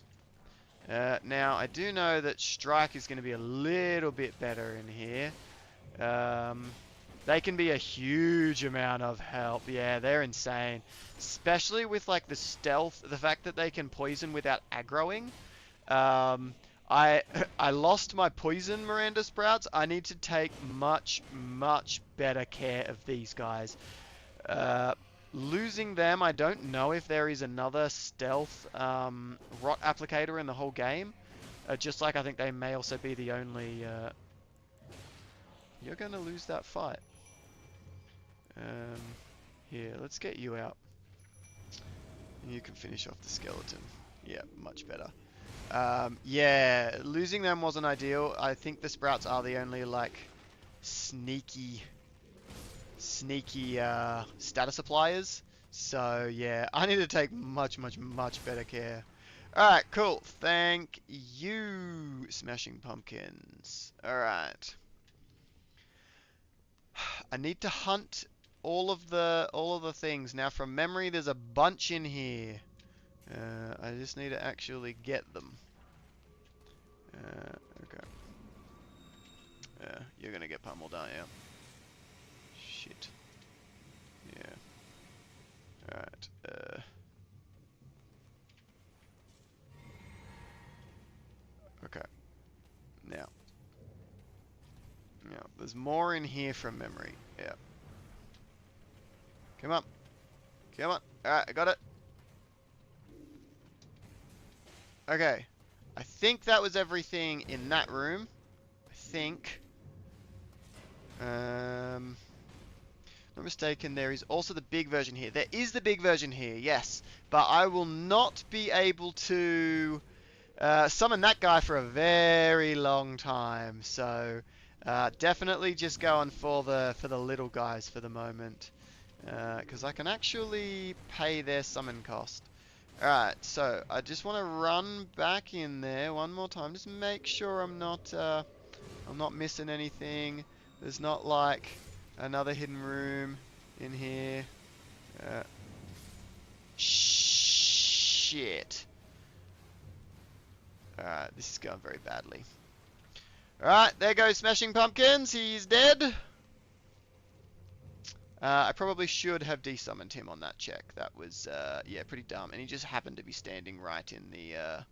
Now, I do know that strike is going to be a little bit better in here. They can be a huge amount of help. Yeah, they're insane. Especially with, like, the stealth. The fact that they can poison without aggroing. I lost my poison Miranda Sprouts. I need to take much better care of these guys. Losing them, I don't know if there is another stealth rot applicator in the whole game. Just like I think they may also be the only... You're going to lose that fight. Here, let's get you out. You can finish off the skeleton. Yeah, much better. Yeah, losing them wasn't ideal. I think the sprouts are the only, like, sneaky status appliers. So, yeah, I need to take much better care. Alright, cool. Thank you, Smashing Pumpkins. Alright. I need to hunt all of the things. Now, from memory, there's a bunch in here. I just need to actually get them. Okay. You're gonna get pummeled, aren't you? Shit. Yeah. Alright. Okay. Now, there's more in here from memory. Yeah. Come on. Come on. Alright, I got it. Okay. I think that was everything in that room. I think. Not mistaken, there is also the big version here. There is the big version here, yes. But I will not be able to summon that guy for a very long time. So definitely just going for the little guys for the moment. Because I can actually pay their summon cost. Alright, so I just want to run back in there one more time. Just make sure I'm not missing anything. There's not like another hidden room in here. Shit. Alright, this is going very badly. Alright, there goes Smashing Pumpkins. He's dead. I probably should have desummoned him on that check. That was, yeah, pretty dumb. And he just happened to be standing right in the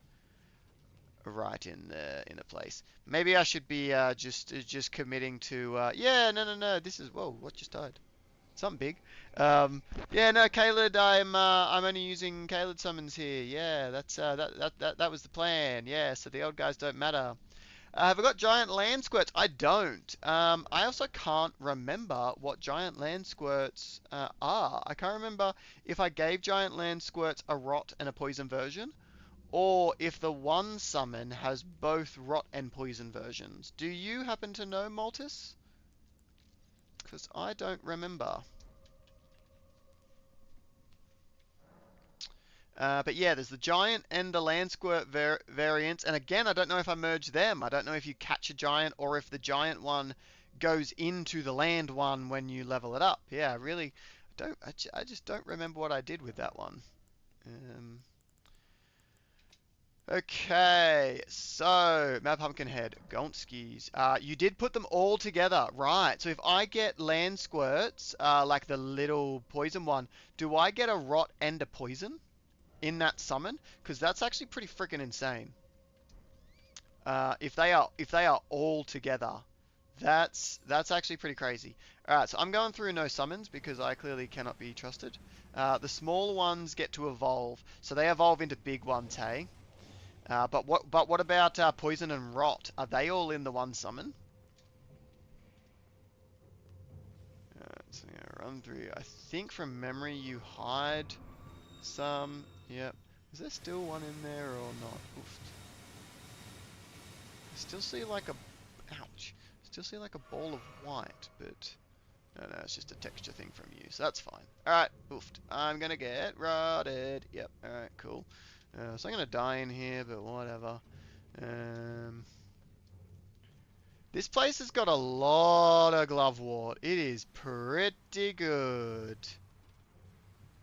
place. Maybe I should be just committing to. Yeah, no. This is what just died. Something big. Yeah, no, Caelid. I'm only using Caelid summons here. Yeah, that's that was the plan. Yeah, so the old guys don't matter. Have I got giant land squirts? I don't. I also can't remember what giant land squirts are. I can't remember if I gave giant land squirts a rot and a poison version, or if the one summon has both rot and poison versions. Do you happen to know, Maltus? Because I don't remember. But yeah, there's the giant and the land squirt variants. And again, I don't know if I merge them. I don't know if you catch a giant or if the giant one goes into the land one when you level it up. Yeah, really, I just don't remember what I did with that one. Um, okay, so Mad Pumpkinhead, Gonskis. You did put them all together, right? So if I get land squirts, like the little poison one, do I get a rot and a poison in that summon? Because that's actually pretty freaking insane. If they are all together, that's actually pretty crazy. All right, so I'm going through no summons because I clearly cannot be trusted. The small ones get to evolve, so they evolve into big ones, hey. But what about poison and rot? Are they all in the one summon? So I'm gonna run through. I think from memory you hide some. Yep. Is there still one in there or not? Oof. I still see like a, ouch. Still see like a ball of white, but no, it's just a texture thing from you, so that's fine. All right, oofed. I'm gonna get rotted. Yep. All right, cool. So I'm gonna die in here, but whatever. Um, this place has got a lot of glove wart. It is pretty good.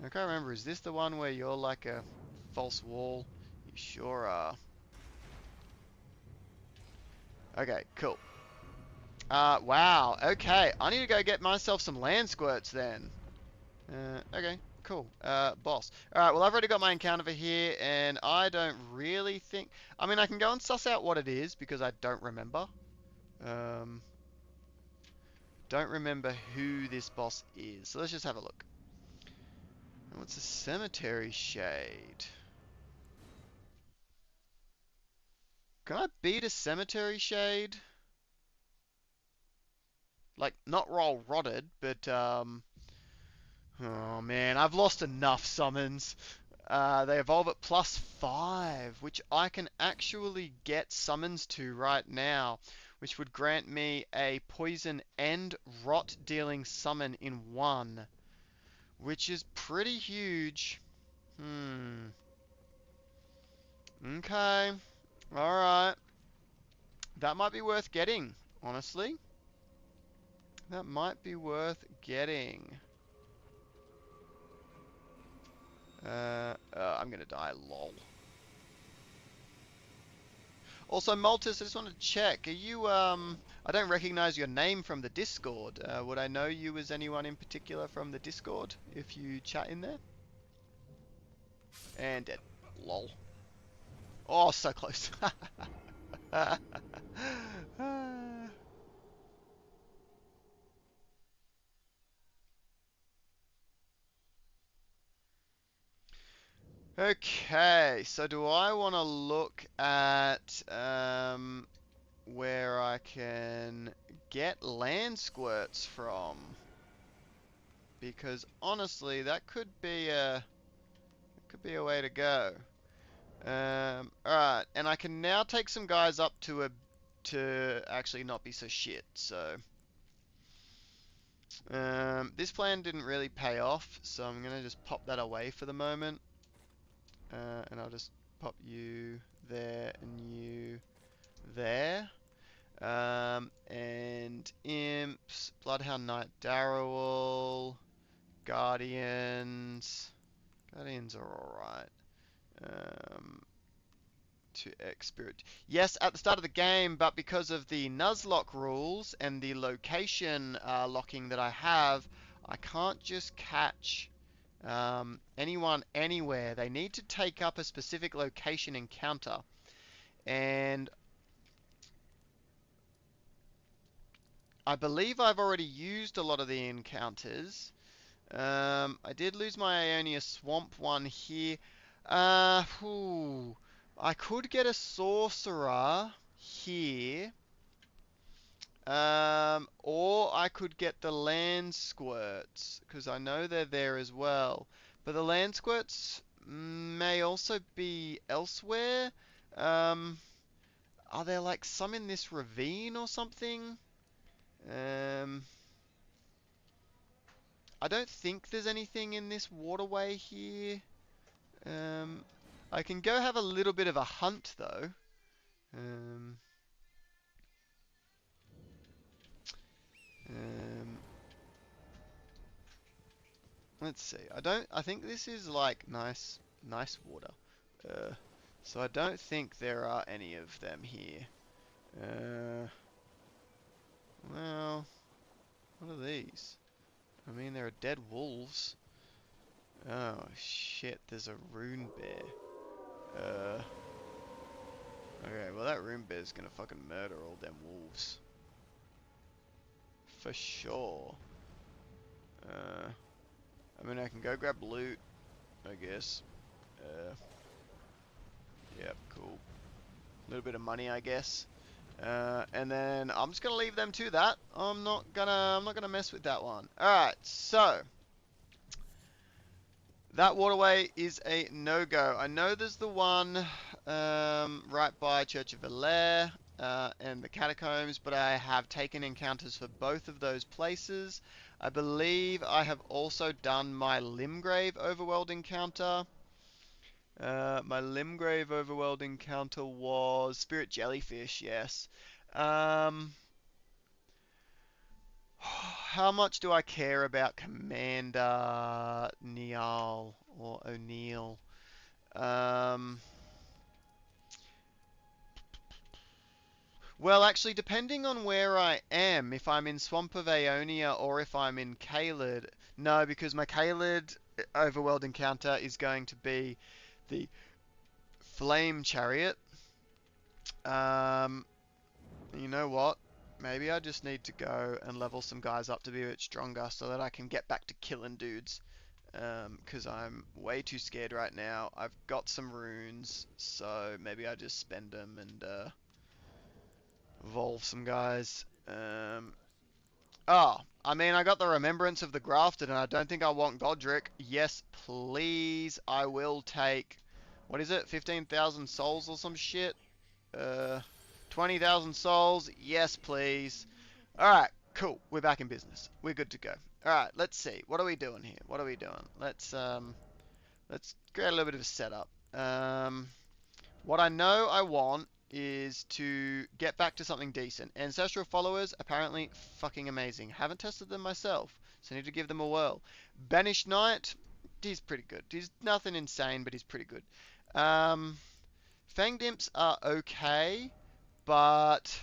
I can't remember. Is this the one where you're like a false wall? You sure are. Okay, cool. Wow. Okay, I need to go get myself some land squirts then. Okay, cool. Boss. Alright, well, I've already got my encounter for here, and I don't really think... I mean, I can go and suss out what it is, because I don't remember. Um, don't remember who this boss is. So let's just have a look. What's a cemetery shade? Can I beat a cemetery shade? Like, not roll rotted, but, oh man, I've lost enough summons. They evolve at +5, which I can actually get summons to right now, which would grant me a poison and rot dealing summon in one, which is pretty huge. Okay. Alright. That might be worth getting, honestly. That might be worth getting. I'm gonna die, lol. Also, Maltus, I just want to check. Are you, I don't recognize your name from the Discord. Would I know you as anyone in particular from the Discord if you chat in there? And dead. Lol. Oh, so close. Okay, so do I want to look at, where I can get land squirts from? Because honestly, that could be a way to go. Alright, and I can now take some guys up to actually not be so shit. So this plan didn't really pay off, so I'm gonna just pop that away for the moment. And I'll just pop you there and you there. And Imps, Bloodhound Knight Darrowall, Guardians. Guardians are alright. To X Spirit. Yes, at the start of the game, but because of the Nuzlocke rules and the location locking that I have, I can't just catch anyone anywhere. They need to take up a specific location encounter. And I believe I've already used a lot of the encounters. I did lose my Ionia Swamp one here. I could get a sorcerer here. Or I could get the land squirts, because I know they're there as well. But the land squirts may also be elsewhere. Um, are there like some in this ravine or something? Um, I don't think there's anything in this waterway here. Um, I can go have a little bit of a hunt though. Um, um, let's see. I think this is like nice water. Uh, so I don't think there are any of them here. Uh, well, what are these? I mean, there are dead wolves. Oh shit, there's a rune bear. Uh, okay, well that rune bear's gonna fucking murder all them wolves. For sure. Uh, I mean, I can go grab loot, I guess. Yep, cool. A little bit of money, I guess. And then I'm just gonna leave them to that. I'm not gonna mess with that one. Alright, so that waterway is a no-go. I know there's the one right by Church of Valair and the catacombs, but I have taken encounters for both of those places. I believe I have also done my Limgrave overworld encounter. My Limgrave overworld encounter was Spirit Jellyfish, yes. Um, how much do I care about Commander Niall or O'Neill? Um, well, actually, depending on where I am, if I'm in Swamp of Aeonia or if I'm in Caelid, no, because my Caelid overworld encounter is going to be the Flame Chariot. Um, you know what? Maybe I just need to go and level some guys up to be a bit stronger so that I can get back to killing dudes. Because I'm way too scared right now. I've got some runes, so maybe I just spend them and evolve some guys. I mean, I got the Remembrance of the Grafted, and I don't think I want Godric. Yes, please. I will take, what is it, 15,000 souls or some shit? Uh, 20,000 souls. Yes, please. Alright, cool. We're back in business. We're good to go. Alright, let's see. What are we doing here? What are we doing? Let's create a little bit of a setup. What I know I want is to get back to something decent. Ancestral followers, apparently fucking amazing. Haven't tested them myself, so need to give them a whirl. Banished Knight, he's pretty good. He's nothing insane, but he's pretty good. Fanged Imps are okay, but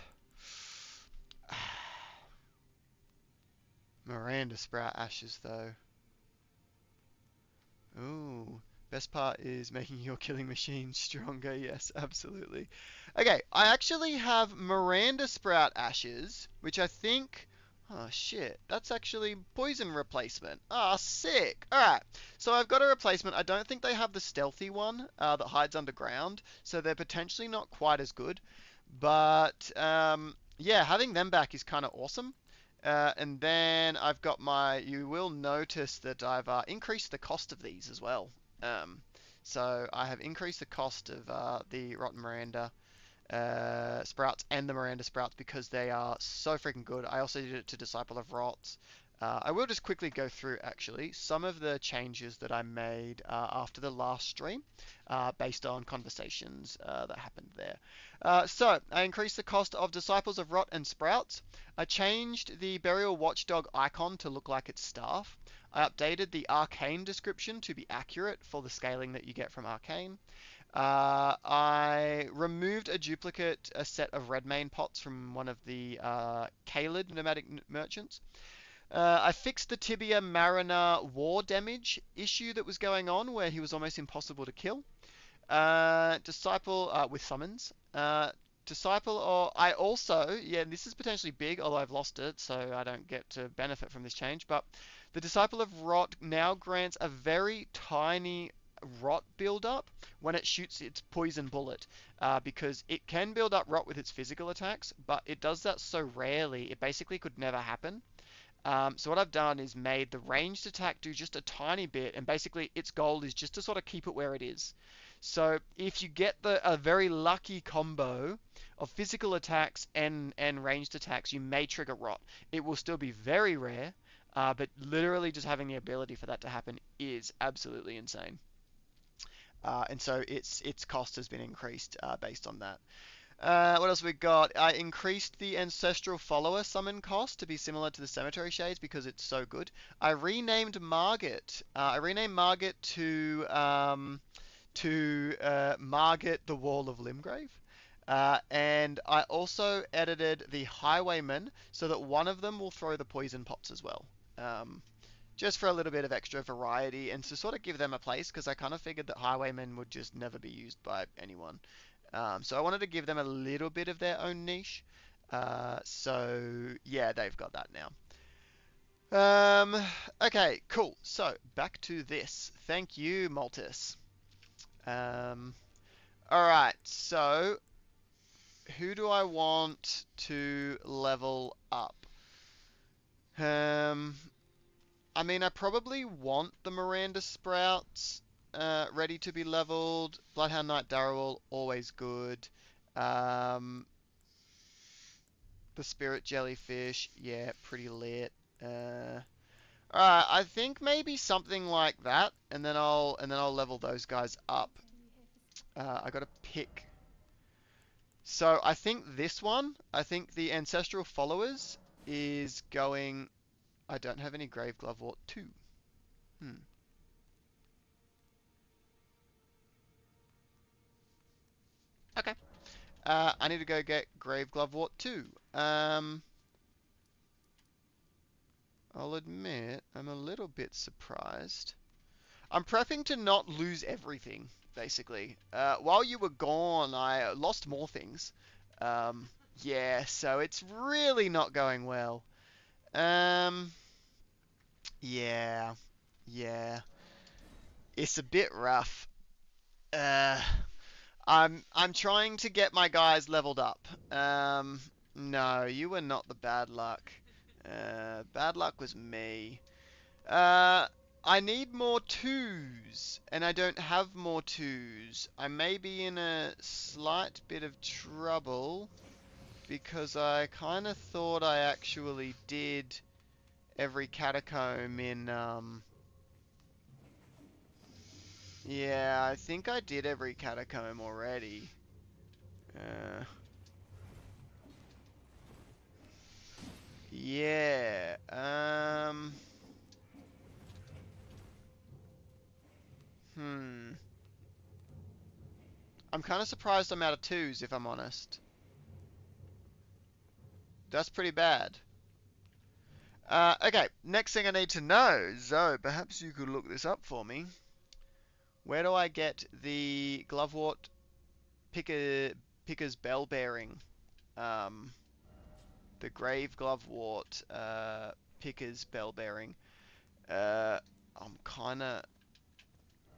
Miranda Sprout Ashes though. Ooh, best part is making your killing machine stronger. Yes, absolutely. Okay, I actually have Miranda Sprout Ashes, which I think. Oh shit, that's actually poison replacement. Ah, sick. Alright, so I've got a replacement. I don't think they have the stealthy one that hides underground, so they're potentially not quite as good. But yeah, having them back is kind of awesome. And then I've got my, you will notice that I've increased the cost of these as well. Um, so I have increased the cost of the Rotten Miranda Sprouts and the Miranda Sprouts because they are so freaking good. I also did it to Disciple of Rots. I will just quickly go through actually some of the changes that I made after the last stream based on conversations that happened there. So I increased the cost of Disciples of Rot and Sprouts. I changed the Burial Watchdog icon to look like its staff. I updated the Arcane description to be accurate for the scaling that you get from Arcane. I removed a duplicate set of Redmane pots from one of the Caelid nomadic merchants. I fixed the Tibia Mariner war damage issue that was going on where he was almost impossible to kill. Disciple with summons. Disciple, or I also, yeah, this is potentially big, although I've lost it, so I don't get to benefit from this change. But the Disciple of Rot now grants a very tiny rot build-up when it shoots its poison bullet, because it can build up rot with its physical attacks, but it does that so rarely, it basically could never happen. So what I've done is made the ranged attack do just a tiny bit, and basically its goal is just to sort of keep it where it is. So if you get a very lucky combo of physical attacks and ranged attacks, you may trigger rot. It will still be very rare, but literally just having the ability for that to happen is absolutely insane. And so its cost has been increased based on that. What else we got? I increased the Ancestral Follower summon cost to be similar to the Cemetery Shades because it's so good. I renamed Margit. I renamed Margit to Margit the Wall of Limgrave. And I also edited the Highwayman so that one of them will throw the poison pots as well. Just for a little bit of extra variety and to sort of give them a place because I kind of figured that Highwaymen would just never be used by anyone. So I wanted to give them a little bit of their own niche. So yeah, they've got that now. Okay, cool. So back to this. Thank you, Maltus. All right. So who do I want to level up? Um, I mean, I probably want the Miranda Sprouts ready to be leveled. Bloodhound Knight Darrell, always good. Um, the Spirit Jellyfish, yeah, pretty lit. Alright, I think maybe something like that, and then I'll level those guys up. I gotta pick. So I think this one, I think the Ancestral Followers is going. I don't have any Grave Glovewort 2. Hmm. Okay. I need to go get Grave Glovewort 2. I'll admit, I'm a little bit surprised. I'm prepping to not lose everything, basically. While you were gone, I lost more things. Yeah, so it's really not going well. Um, yeah, yeah, it's a bit rough. Uh, I'm trying to get my guys leveled up. No, you were not the bad luck. Bad luck was me. Uh, I need more twos, and I don't have more twos. I may be in a slight bit of trouble because I kind of thought I actually did every catacomb in, yeah, I think I did every catacomb already. Uh, yeah, hmm. I'm kind of surprised I'm out of twos, if I'm honest. That's pretty bad. Okay, next thing I need to know, Zoe, perhaps you could look this up for me. Where do I get the Glovewort Picker's Bell Bearing? Um, the Grave Glovewort Picker's Bell Bearing. Uh, I'm kinda,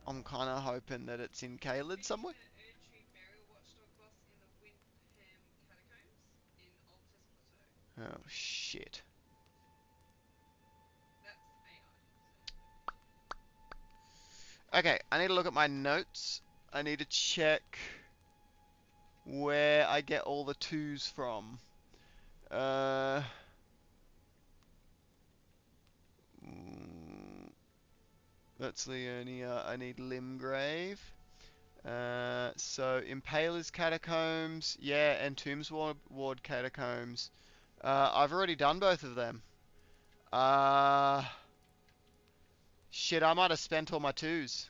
I'm kinda hoping that it's in Caelid Did you somewhere. get an Erdtree Burial Watchdog boss in the Windham Catacombs in Altus Plateau? Oh shit. That's AI, Okay, I need to look at my notes. I need to check where I get all the twos from. Uh, mm, that's Leonia. I need Limgrave. So Impaler's Catacombs, yeah, and Tombs Ward Catacombs. I've already done both of them. Uh, Shit, I might have spent all my twos.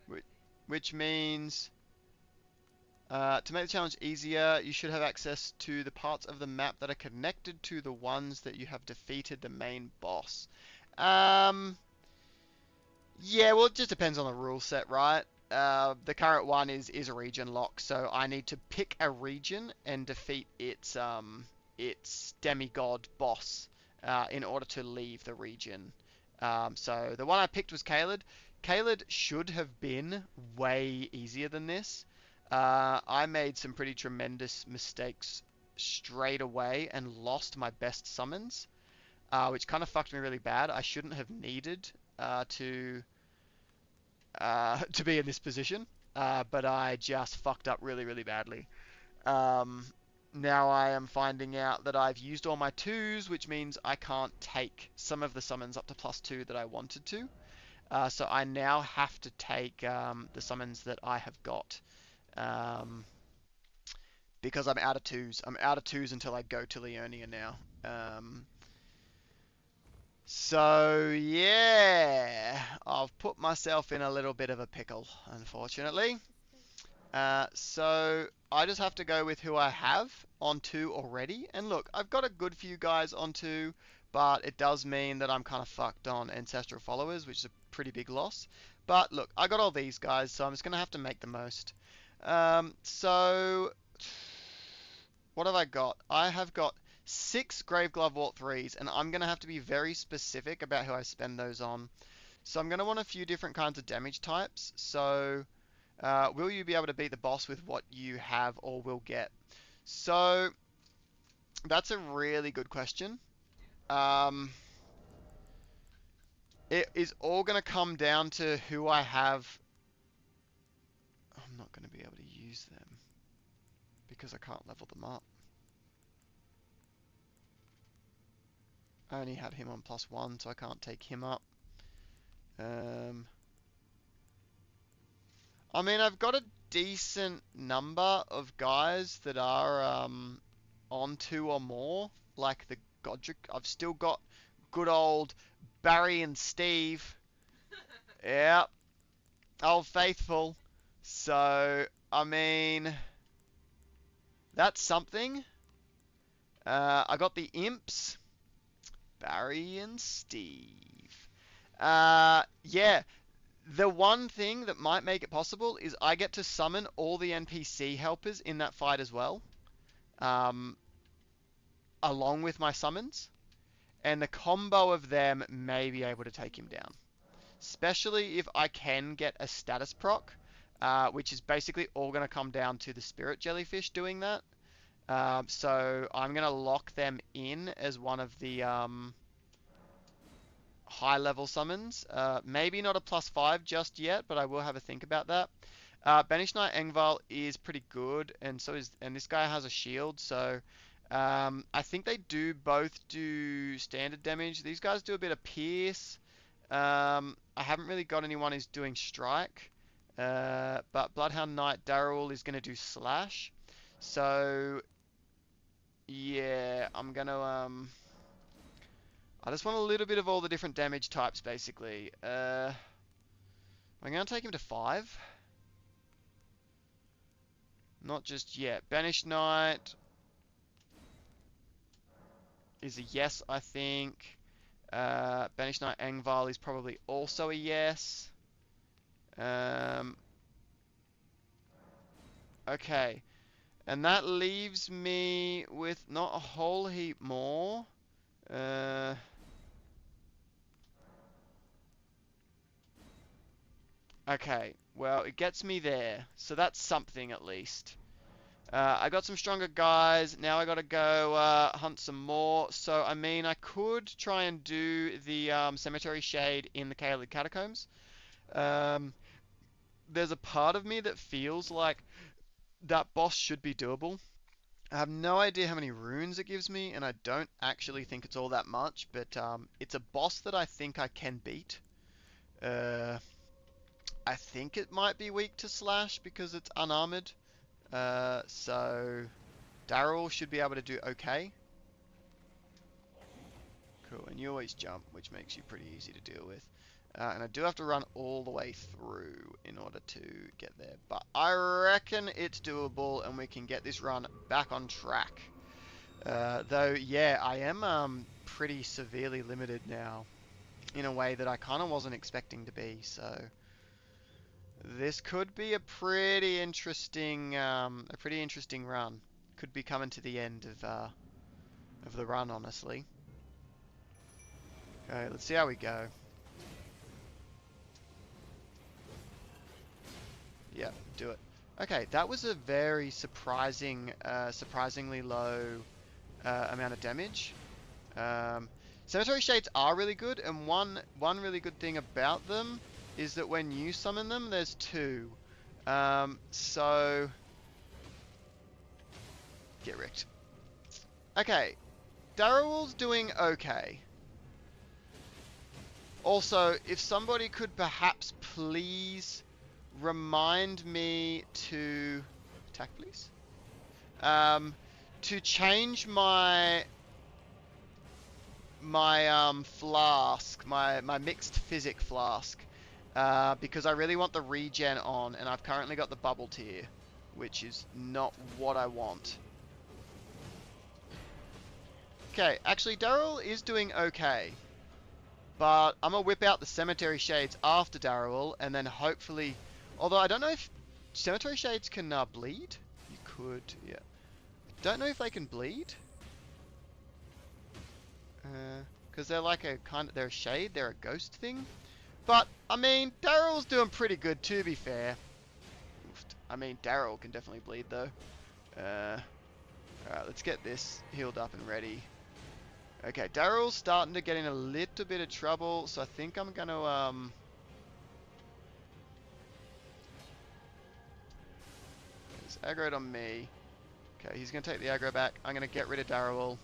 so Which, let's see. which means to make the challenge easier, you should have access to the parts of the map that are connected to the ones that you have defeated the main boss. Um, yeah, well, it just depends on the rule set, right? The current one is a region lock, so I need to pick a region and defeat its demigod boss in order to leave the region. So the one I picked was Caelid. Caelid should have been way easier than this. I made some pretty tremendous mistakes straight away and lost my best summons, which kind of fucked me really bad. I shouldn't have needed to to be in this position, but I just fucked up really, really badly. Um, Now I am finding out that I've used all my twos, which means I can't take some of the summons up to +2 that I wanted to. So I now have to take the summons that I have got. Um, because I'm out of twos. I'm out of twos until I go to Leonia now. So yeah, I've put myself in a little bit of a pickle, unfortunately. So I just have to go with who I have on 2 already. And look, I've got a good few guys on 2, but it does mean that I'm kind of fucked on Ancestral Followers, which is a pretty big loss. But look, I got all these guys, so I'm just going to have to make the most. So what have I got? I have got 6 Graveglove Vault 3s, and I'm going to have to be very specific about who I spend those on. So I'm going to want a few different kinds of damage types. So will you be able to beat the boss with what you have or will get? So that's a really good question. Um, it is all going to come down to who I have. I'm not going to be able to use them because I can't level them up. I only had him on +1, so I can't take him up. I mean, I've got a decent number of guys that are on 2 or more, like the Godric. I've still got good old Barry and Steve. Yeah, old faithful. So, I mean, that's something. I got the Imps, Barry and Steve. Yeah, the one thing that might make it possible is I get to summon all the NPC helpers in that fight as well, um, along with my summons, and the combo of them may be able to take him down. Especially if I can get a status proc, which is basically all going to come down to the Spirit Jellyfish doing that. So I'm going to lock them in as one of the high level summons. Maybe not a +5 just yet, but I will have a think about that. Banish Knight Engval is pretty good, and this guy has a shield, so I think they do both do standard damage. These guys do a bit of pierce. I haven't really got anyone who's doing strike, but Bloodhound Knight Daryl is going to do slash. So yeah, I just want a little bit of all the different damage types, basically. I'm going to take him to 5. Not just yet. Banished Knight is a yes, I think. Banished Knight Engval is probably also a yes. Okay. And that leaves me with not a whole heap more. Okay, well, it gets me there, so that's something at least. I got some stronger guys, now I gotta go hunt some more. So, I mean, I could try and do the Cemetery Shade in the Caelid Catacombs. Um, there's a part of me that feels like that boss should be doable. I have no idea how many runes it gives me, and I don't actually think it's all that much, but it's a boss that I think I can beat. I think it might be weak to slash because it's unarmored. So Daryl should be able to do okay. Cool, and you always jump, which makes you pretty easy to deal with. And I do have to run all the way through in order to get there. But I reckon it's doable and we can get this run back on track. Though, yeah, I am pretty severely limited now in a way that I kind of wasn't expecting to be. So this could be a pretty interesting run. Could be coming to the end of the run, honestly. Okay, let's see how we go. Yeah, do it. Okay, that was a very surprisingly low amount of damage. Cemetery Shades are really good, and one really good thing about them is that when you summon them, there's two. So get wrecked. Okay, Darrell's doing okay. Also, if somebody could perhaps please remind me to attack, please. To change my flask, my mixed physic flask, because I really want the regen on, and I've currently got the bubble tier, which is not what I want. Okay, actually Darrell is doing okay, but I'm gonna whip out the Cemetery Shades after Darrell, and then hopefully, although I don't know if Cemetery Shades can bleed. You could, yeah. Don't know if they can bleed. Because they're like they're a shade, they're a ghost thing. But, I mean, Darrell's doing pretty good, to be fair. I mean, Darrell can definitely bleed, though. Alright, let's get this healed up and ready. Okay, Darrell's starting to get in a little bit of trouble, so I think I'm gonna, he's aggroed on me. Okay, he's gonna take the aggro back. I'm gonna get rid of Darrell.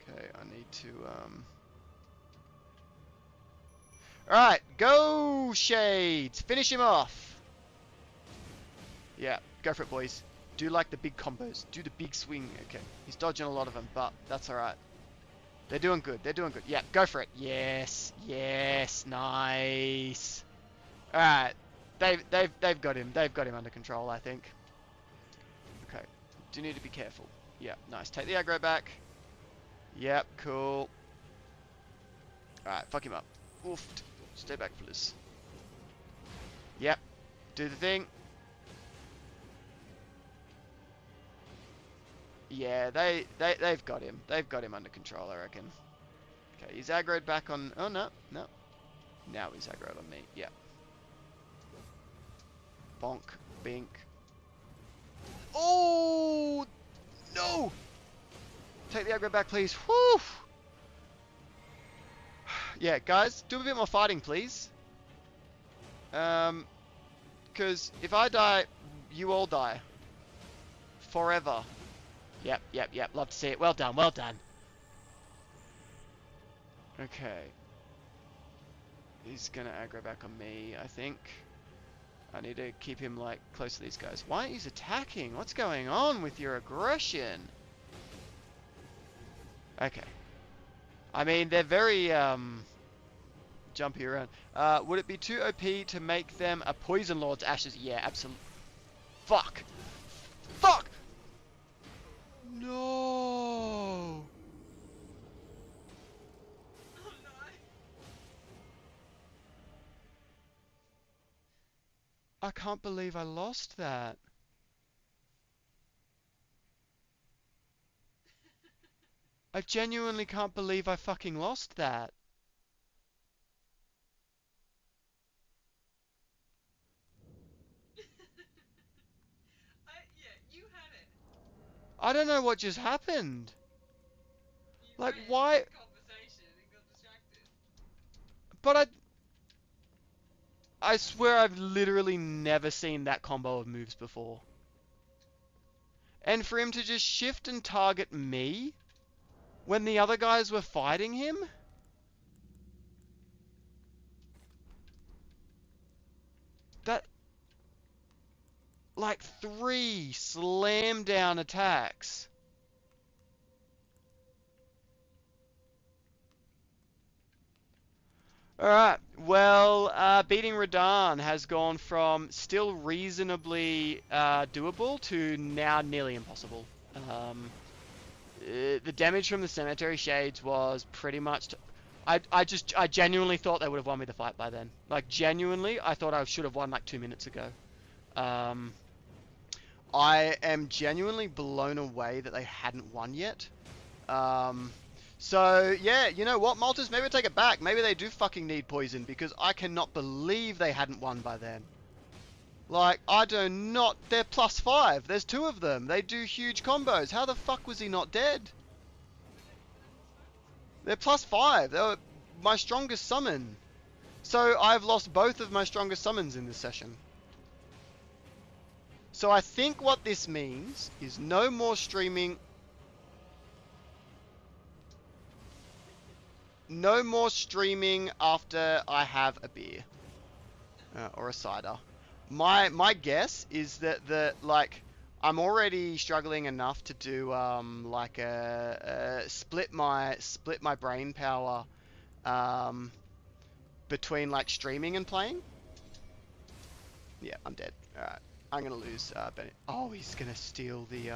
Okay, I need to, Alright, go Shades! Finish him off! Yeah, go for it, boys. Do like the big combos. Do the big swing. Okay, he's dodging a lot of them, but that's alright. They're doing good. They're doing good. Yeah, go for it. Yes. Yes. Nice. Alright. They've got him. They've got him under control, I think. Okay. Do need to be careful. Yeah, nice. Take the aggro back. Yep, cool. Alright, fuck him up. Oof. Stay back, please. Yep. Do the thing. Yeah, they've got him. They've got him under control, I reckon. Okay, he's aggroed back on... Oh, no. No. Now he's aggroed on me. Yep. Bonk. Bink. Oh! No! Take the aggro back, please. Whew! Yeah, guys, do a bit more fighting, please. Because if I die, you all die. Forever. Yep, yep, yep. Love to see it. Well done, well done. Okay. He's gonna aggro back on me, I think. I need to keep him, like, close to these guys. Why aren't you attacking? What's going on with your aggression? Okay. I mean, they're very, jumpy around. Would it be too OP to make them a Poison Lord's Ashes? Yeah, absolutely. Fuck! Fuck! No! Oh no. I can't believe I lost that. I genuinely can't believe I fucking lost that. Yeah, you had it. I don't know what just happened. You Like, raised why? the conversation and got distracted. But I swear I've literally never seen that combo of moves before. And for him to just shift and target me when the other guys were fighting him? That... Like 3 slam down attacks. Alright, well, beating Radahn has gone from still reasonably doable to now nearly impossible. The damage from the Cemetery Shades was pretty much... I genuinely thought they would have won me the fight by then. Like, genuinely, I thought I should have won like 2 minutes ago. I am genuinely blown away that they hadn't won yet. So yeah, you know what, Maltus? Maybe I take it back. Maybe they do fucking need poison because I cannot believe they hadn't won by then. Like, I do not. They're +5. There's two of them. They do huge combos. How the fuck was he not dead? They're +5. They were my strongest summon. So I've lost both of my strongest summons in this session. So I think what this means is no more streaming. No more streaming after I have a beer or a cider. My guess is that I'm already struggling enough to do like a split my brain power um, between like streaming and playing. Yeah, I'm dead. All right, I'm gonna lose. Bennett. Oh, he's gonna steal the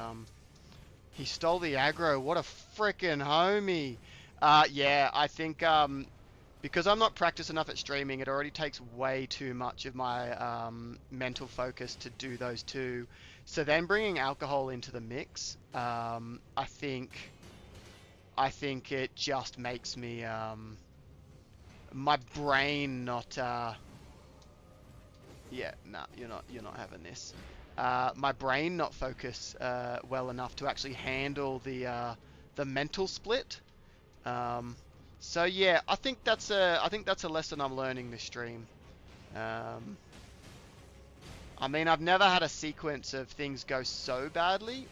He stole the aggro. What a frickin' homie. Yeah, I think because I'm not practiced enough at streaming, it already takes way too much of my mental focus to do those two. So then bringing alcohol into the mix, I think it just makes me my brain not. Yeah, nah, you're not having this. My brain not focus well enough to actually handle the mental split. Um, so yeah, I think that's a lesson I'm learning this stream. Um, I mean, I've never had a sequence of things go so badly,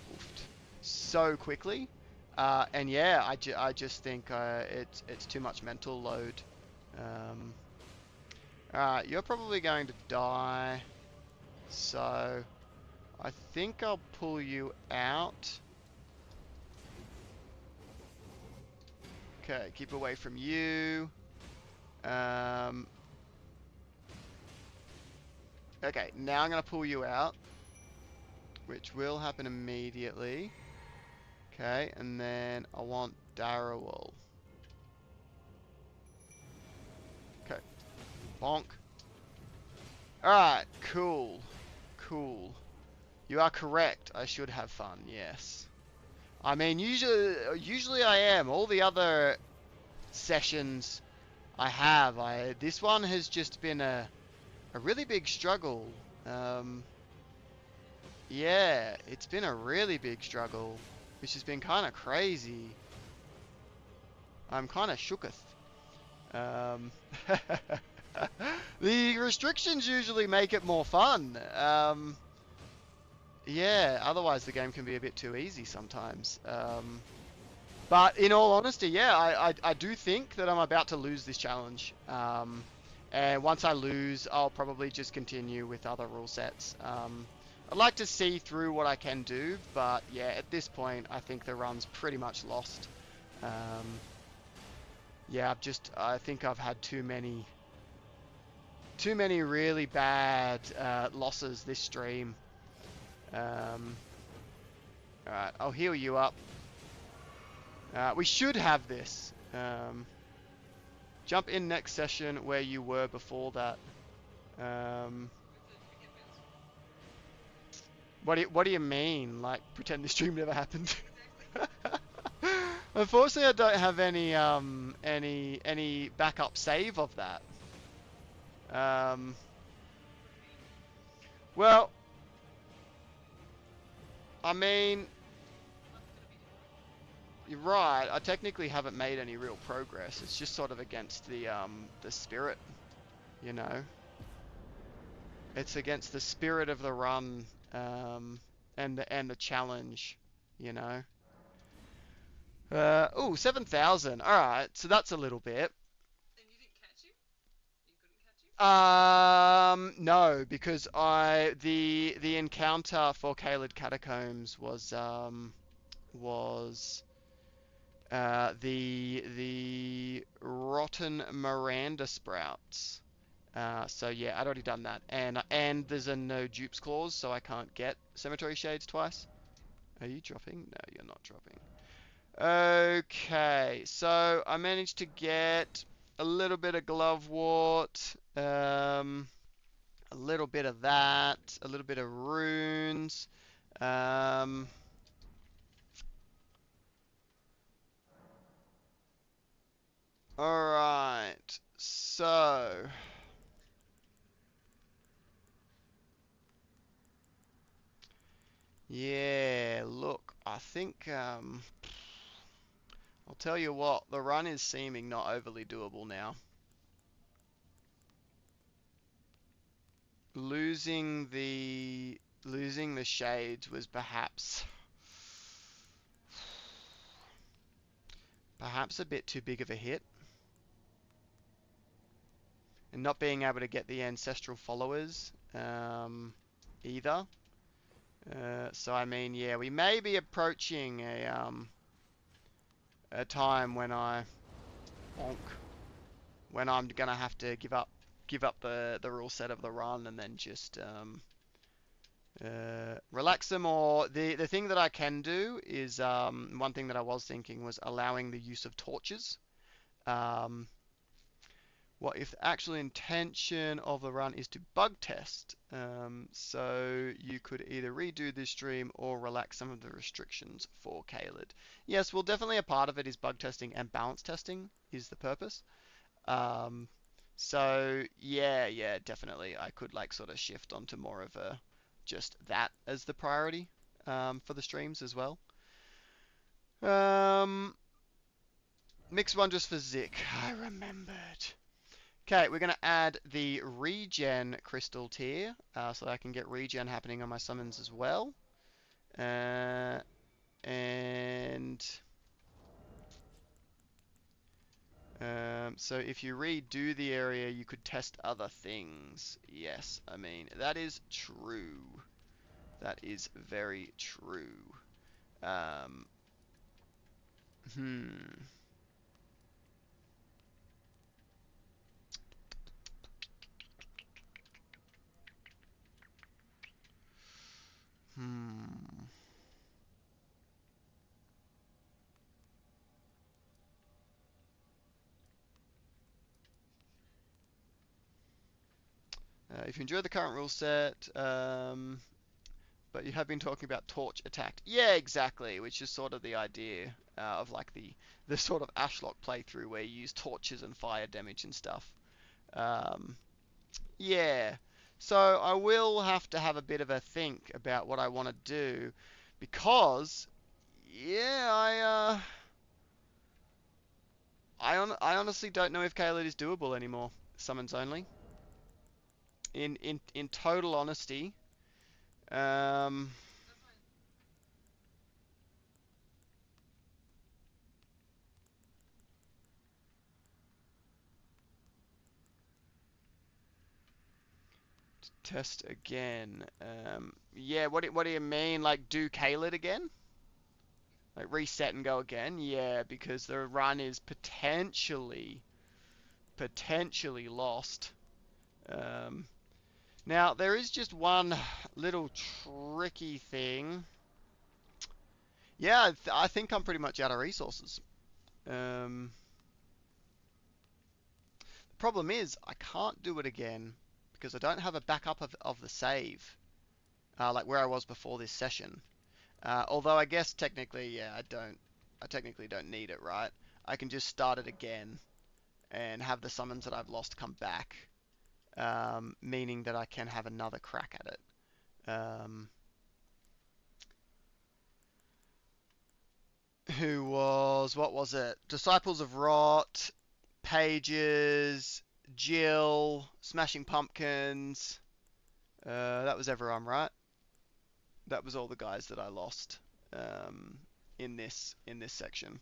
so quickly, and yeah, I just think it's too much mental load. Um, Alright, you're probably going to die, so I think I'll pull you out. Okay, keep away from you. Um, okay, now I'm going to pull you out, which will happen immediately. Okay, and then I want Darawal. Okay, bonk. Alright, cool. Cool. You are correct. I should have fun, yes. I mean, usually I am. All the other sessions I have, this one has just been a really big struggle. Yeah, it's been a really big struggle, which has been kind of crazy. I'm kind of shooketh. Um, the restrictions usually make it more fun. Yeah, otherwise the game can be a bit too easy sometimes. But in all honesty, yeah, I do think that I'm about to lose this challenge. And once I lose, I'll probably just continue with other rule sets. I'd like to see through what I can do, but yeah, at this point, I think the run's pretty much lost. Yeah, I think I've had too many really bad losses this stream. Alright, I'll heal you up. We should have this. Jump in next session where you were before that. What do you mean? Like, pretend the stream never happened? Unfortunately, I don't have any backup save of that. Well, I mean, you're right. I technically haven't made any real progress. It's just sort of against the spirit, you know. It's against the spirit of the run, and the challenge, you know. Oh, 7,000. All right, so that's a little bit. And you didn't catch him? You couldn't catch him? No, because the encounter for Caelid Catacombs was the rotten Miranda sprouts. So yeah, I'd already done that, and there's a no dupes clause, so I can't get Cemetery Shades twice. Are you dropping? No, you're not dropping. Okay, so I managed to get a little bit of Glovewort, a little bit of that, a little bit of runes. Um, Alright, so... Yeah, look, I think, I'll tell you what, the run is seeming not overly doable now. Losing the shades was perhaps a bit too big of a hit, and not being able to get the ancestral followers either. So I mean, yeah, we may be approaching a time when bonk, when I'm gonna have to give up the rule set of the run and then just relax them. Or the thing that I can do is one thing that I was thinking was allowing the use of torches. Um, what if the actual intention of the run is to bug test? So you could either redo this stream or relax some of the restrictions for Kaled. Yes, well, definitely a part of it is bug testing and balance testing is the purpose. Um, so yeah, definitely. I could like sort of shift onto more of a just that as the priority for the streams as well. Um, Mixed one just for Zik. I remembered. Okay, we're going to add the regen crystal tier, so that I can get regen happening on my summons as well. And so if you redo the area, you could test other things. Yes, I mean, that is true. That is very true. Um, hmm. Hmm. If you enjoy the current rule set, but you have been talking about torch attack. Yeah, exactly, which is sort of the idea of like the sort of Ashlock playthrough where you use torches and fire damage and stuff. Um, yeah, so I will have to have a bit of a think about what I want to do because yeah, I honestly don't know if Kaled is doable anymore. Summons only. In total honesty, um, That's fine. test again. Yeah, what do you mean? Like do Kaled again? Like reset and go again? Yeah, because the run is potentially lost. Um, Now there is just one little tricky thing. Yeah, I think I'm pretty much out of resources. The problem is I can't do it again because I don't have a backup of the save, like where I was before this session. Although I guess technically, yeah, I technically don't need it, right? I can just start it again and have the summons that I've lost come back, meaning that I can have another crack at it. What was it? Disciples of Rot, Pages, Jill, Smashing Pumpkins. That was everyone, right? That was all the guys that I lost um, in this section.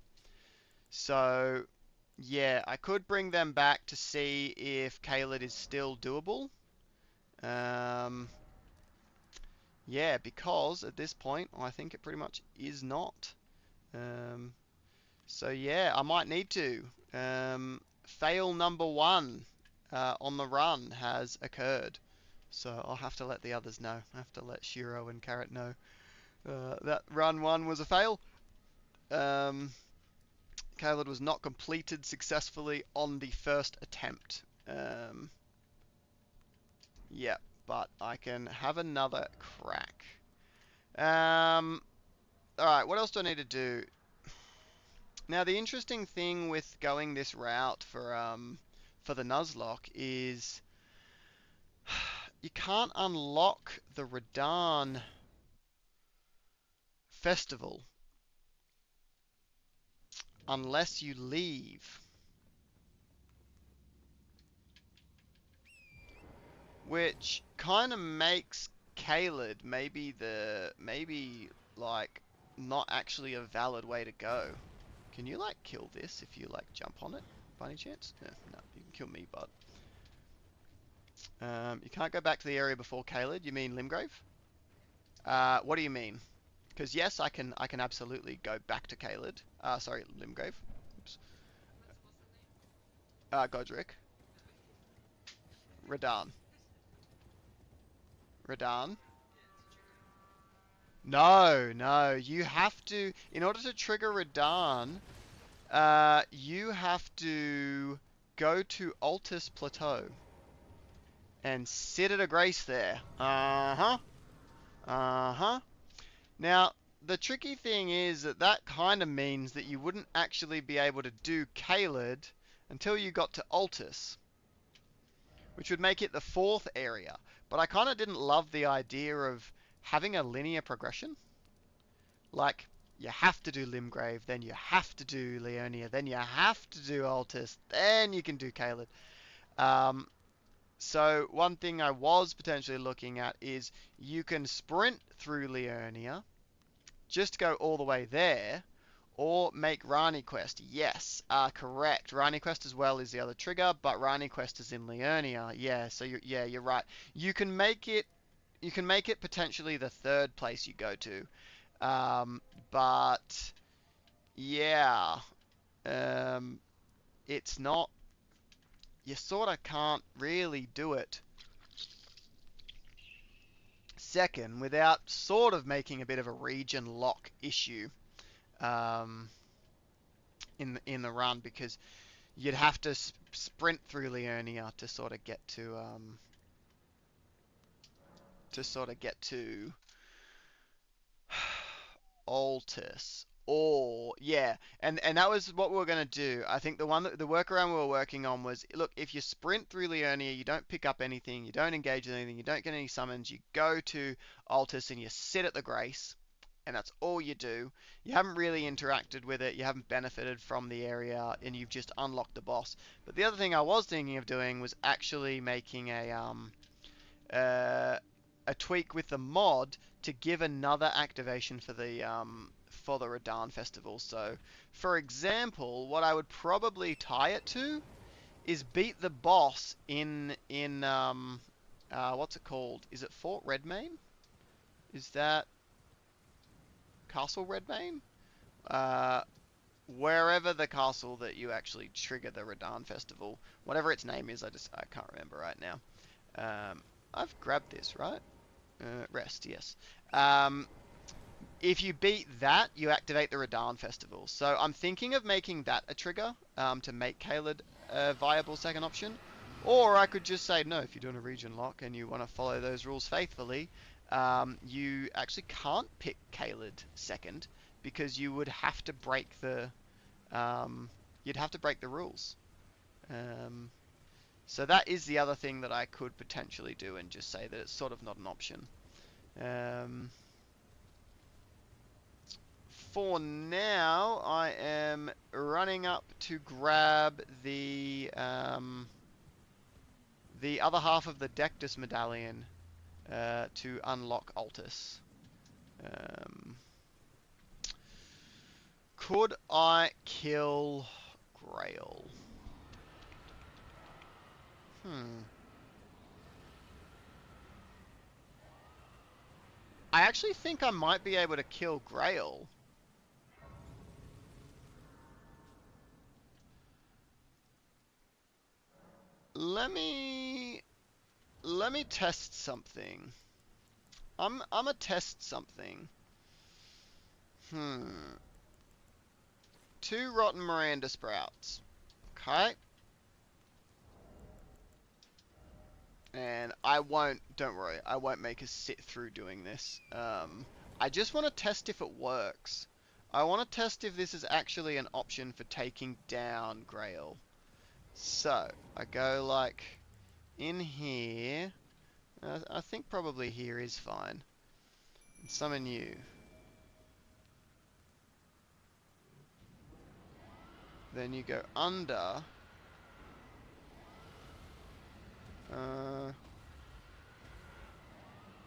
So yeah, I could bring them back to see if Kaled is still doable. Um, yeah, because at this point I think it pretty much is not. Um, So yeah, I might need to. Fail number one on the run has occurred. So I'll have to let the others know. I have to let Shiro and Carrot know that run one was a fail. Um, Caled was not completed successfully on the first attempt. Yeah, but I can have another crack. All right, what else do I need to do? Now the interesting thing with going this route for the Nuzlocke is you can't unlock the Radahn festival unless you leave, which kind of makes Caelid maybe like not actually a valid way to go. Can you like kill this if you like jump on it by any chance? No, you can kill me, but you can't go back to the area before Caelid. You mean Limgrave? What do you mean? Because yes, I can absolutely go back to Caelid. Sorry, Limgrave. Oops. What's the name? Godric. Radahn. Radahn. Yeah, to trigger. No, no. You have to, in order to trigger Radahn, you have to go to Altus Plateau and sit at a grace there. Uh-huh. Uh-huh. Now, the tricky thing is that that kind of means that you wouldn't actually be able to do Caelid until you got to Altus, which would make it the fourth area. But I kind of didn't love the idea of having a linear progression. Like, you have to do Limgrave, then you have to do Leonia, then you have to do Altus, then you can do Caelid. Um, so one thing I was potentially looking at is you can sprint through Leonia, just go all the way there, or make Rani Quest. Yes, correct. Rani Quest as well is the other trigger, but Rani Quest is in Leonia. Yeah, so you're right. You can make it potentially the third place you go to. Um, but yeah, um, it's not. You sort of can't really do it second without sort of making a bit of a region lock issue um, in the run because you'd have to sprint through Leonia to sort of get to Altus. Or yeah, and that was what we were gonna do. I think the workaround we were working on was look, if you sprint through Leonia, you don't pick up anything, you don't engage with anything, you don't get any summons, you go to Altus and you sit at the Grace, and that's all you do. You haven't really interacted with it, you haven't benefited from the area, and you've just unlocked the boss. But the other thing I was thinking of doing was actually making uh, a tweak with the mod to give another activation for the Radahn festival. So, for example, what I would probably tie it to is beat the boss in what's it called? Is it Fort Redmane? Is that Castle Redmane? Uh, Wherever the castle that you actually trigger the Radahn festival, whatever its name is, I can't remember right now. I've grabbed this, right? Rest, yes. If you beat that, you activate the Radahn Festival. So I'm thinking of making that a trigger to make Caelid a viable second option. Or I could just say, no, if you're doing a region lock and you want to follow those rules faithfully, you actually can't pick Caelid second because you would have to break the rules. So that is the other thing that I could potentially do and just say that it's sort of not an option. For now, I am running up to grab the other half of the Dectus medallion to unlock Altus. Could I kill Grail? I actually think I might be able to kill Grail. Let me test something. I'm gonna test something. 2 rotten Miranda sprouts. Okay. And don't worry, I won't make us sit through doing this. I just want to test if it works. I want to test if this is actually an option for taking down Grail. So, I go like in here. I think probably here is fine. And summon you. Then you go under.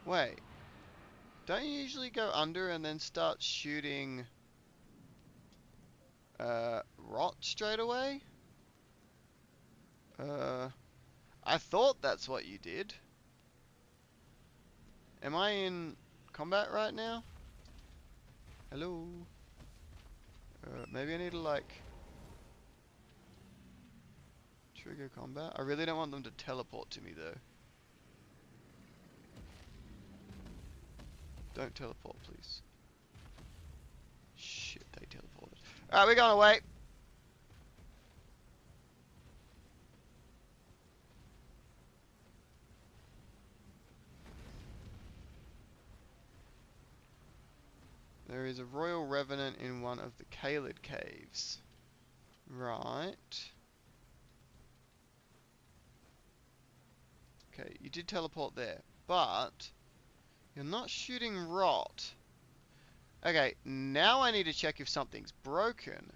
Wait. Don't you usually go under and then start shooting rot straight away? I thought that's what you did. Am I in combat right now? Hello? Maybe I need to like trigger combat. I really don't want them to teleport to me though. Don't teleport, please. Shit, they teleported. Alright, we're going away. There is a royal revenant in one of the Kaled caves. Right. Okay, you did teleport there, but you're not shooting rot. Okay, now I need to check if something's broken.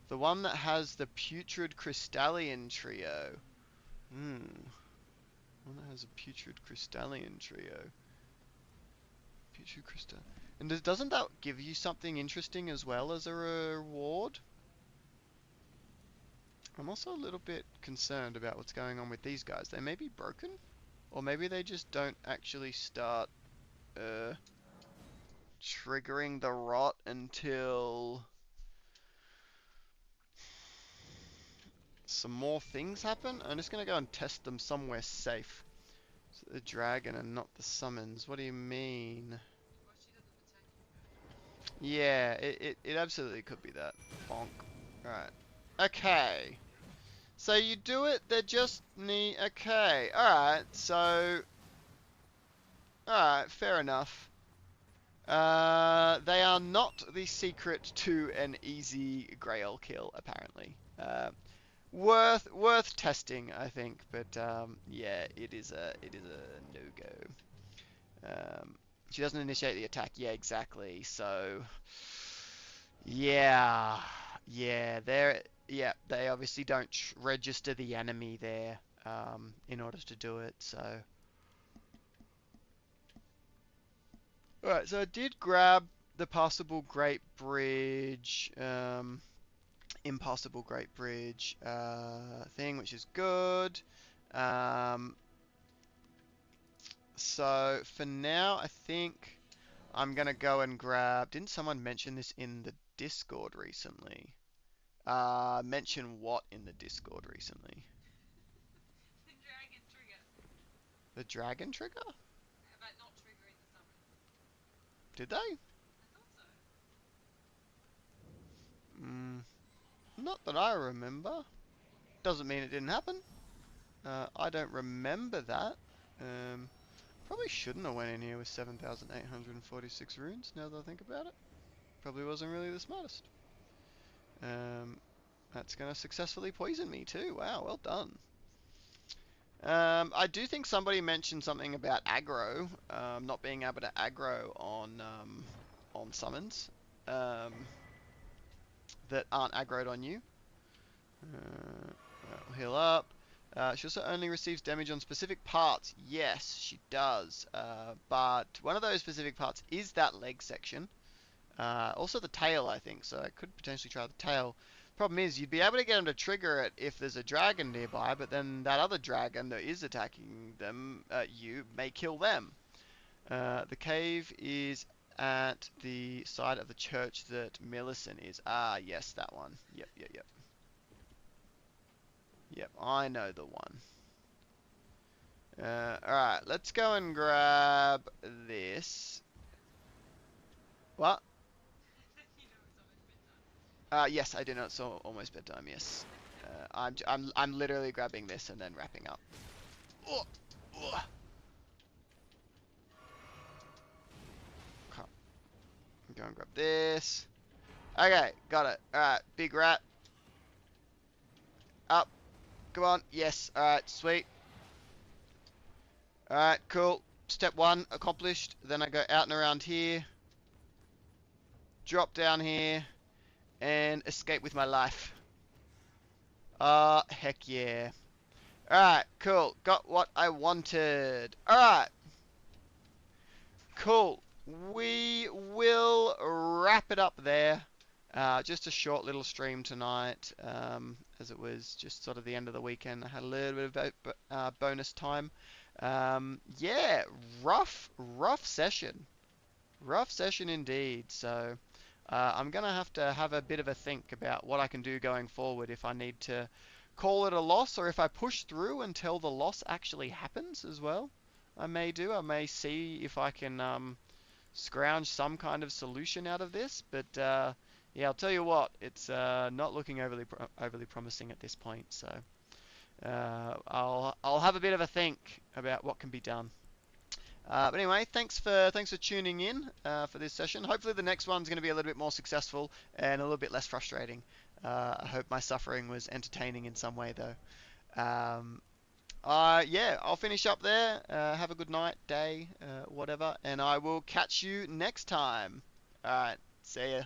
The one that has the putrid crystalline trio. One that has a putrid crystalline trio. Putrid crystal. And doesn't that give you something interesting as well as a reward? I'm also a little bit concerned about what's going on with these guys. They may be broken, or maybe they just don't actually start triggering the rot until some more things happen. I'm just gonna go and test them somewhere safe. So the dragon and not the summons. What do you mean? Well, she doesn't attack you. Yeah, it absolutely could be that. Bonk. Right. Okay. So you do it, they're just neat. Okay. Alright, so... Alright, fair enough. They are not the secret to an easy Grail kill, apparently. Worth testing, I think, but yeah, it is a no-go. She doesn't initiate the attack. Yeah, exactly. So yeah, they obviously don't register the enemy there in order to do it. So alright, so I did grab the possible Great Bridge. Impossible Great Bridge thing, which is good. So for now, I think I'm gonna go and grab. Didn't someone mention this in the Discord recently? Mention what in the Discord recently? The dragon trigger. The dragon trigger? About not triggering the summons. Did they? I thought so. Not that I remember. Doesn't mean it didn't happen. I don't remember that. Probably shouldn't have went in here with 7,846 runes, now that I think about it. Probably wasn't really the smartest. That's going to successfully poison me too. Wow, well done. I do think somebody mentioned something about aggro, not being able to aggro on summons that aren't aggroed on you. We'll heal up. She also only receives damage on specific parts. Yes, she does. But one of those specific parts is that leg section. Also the tail, I think. So I could potentially try the tail. Problem is, you'd be able to get them to trigger it if there's a dragon nearby, but then that other dragon that is attacking them, you may kill them. The cave is at the side of the church that Millicent is. Ah, yes, that one. Yep. Yep, I know the one. Alright, let's go and grab this. What? You know it's almost bedtime. Yes, I do know it's almost bedtime, yes. I'm literally grabbing this and then wrapping up. Oh, oh. Go and grab this. Okay, got it. Alright, big rat. Up. Come on. Yes. Alright, sweet. Alright, cool. Step one accomplished. Then I go out and around here. Drop down here. And escape with my life. Heck yeah. Alright, cool. Got what I wanted. Alright. Cool. We will wrap it up there. Just a short little stream tonight, as it was just sort of the end of the weekend. I had a little bit of bonus time. Yeah, rough session. Rough session indeed. So I'm going to have a bit of a think about what I can do going forward if I need to call it a loss or if I push through until the loss actually happens as well. I may do. I may see if I can scrounge some kind of solution out of this. But yeah, I'll tell you what, it's not looking overly promising at this point. So I'll have a bit of a think about what can be done. But anyway, thanks for tuning in for this session. Hopefully the next one's going to be a little bit more successful and a little bit less frustrating. I hope my suffering was entertaining in some way though. Yeah, I'll finish up there. Have a good night, day, whatever, and I will catch you next time. Alright, see ya.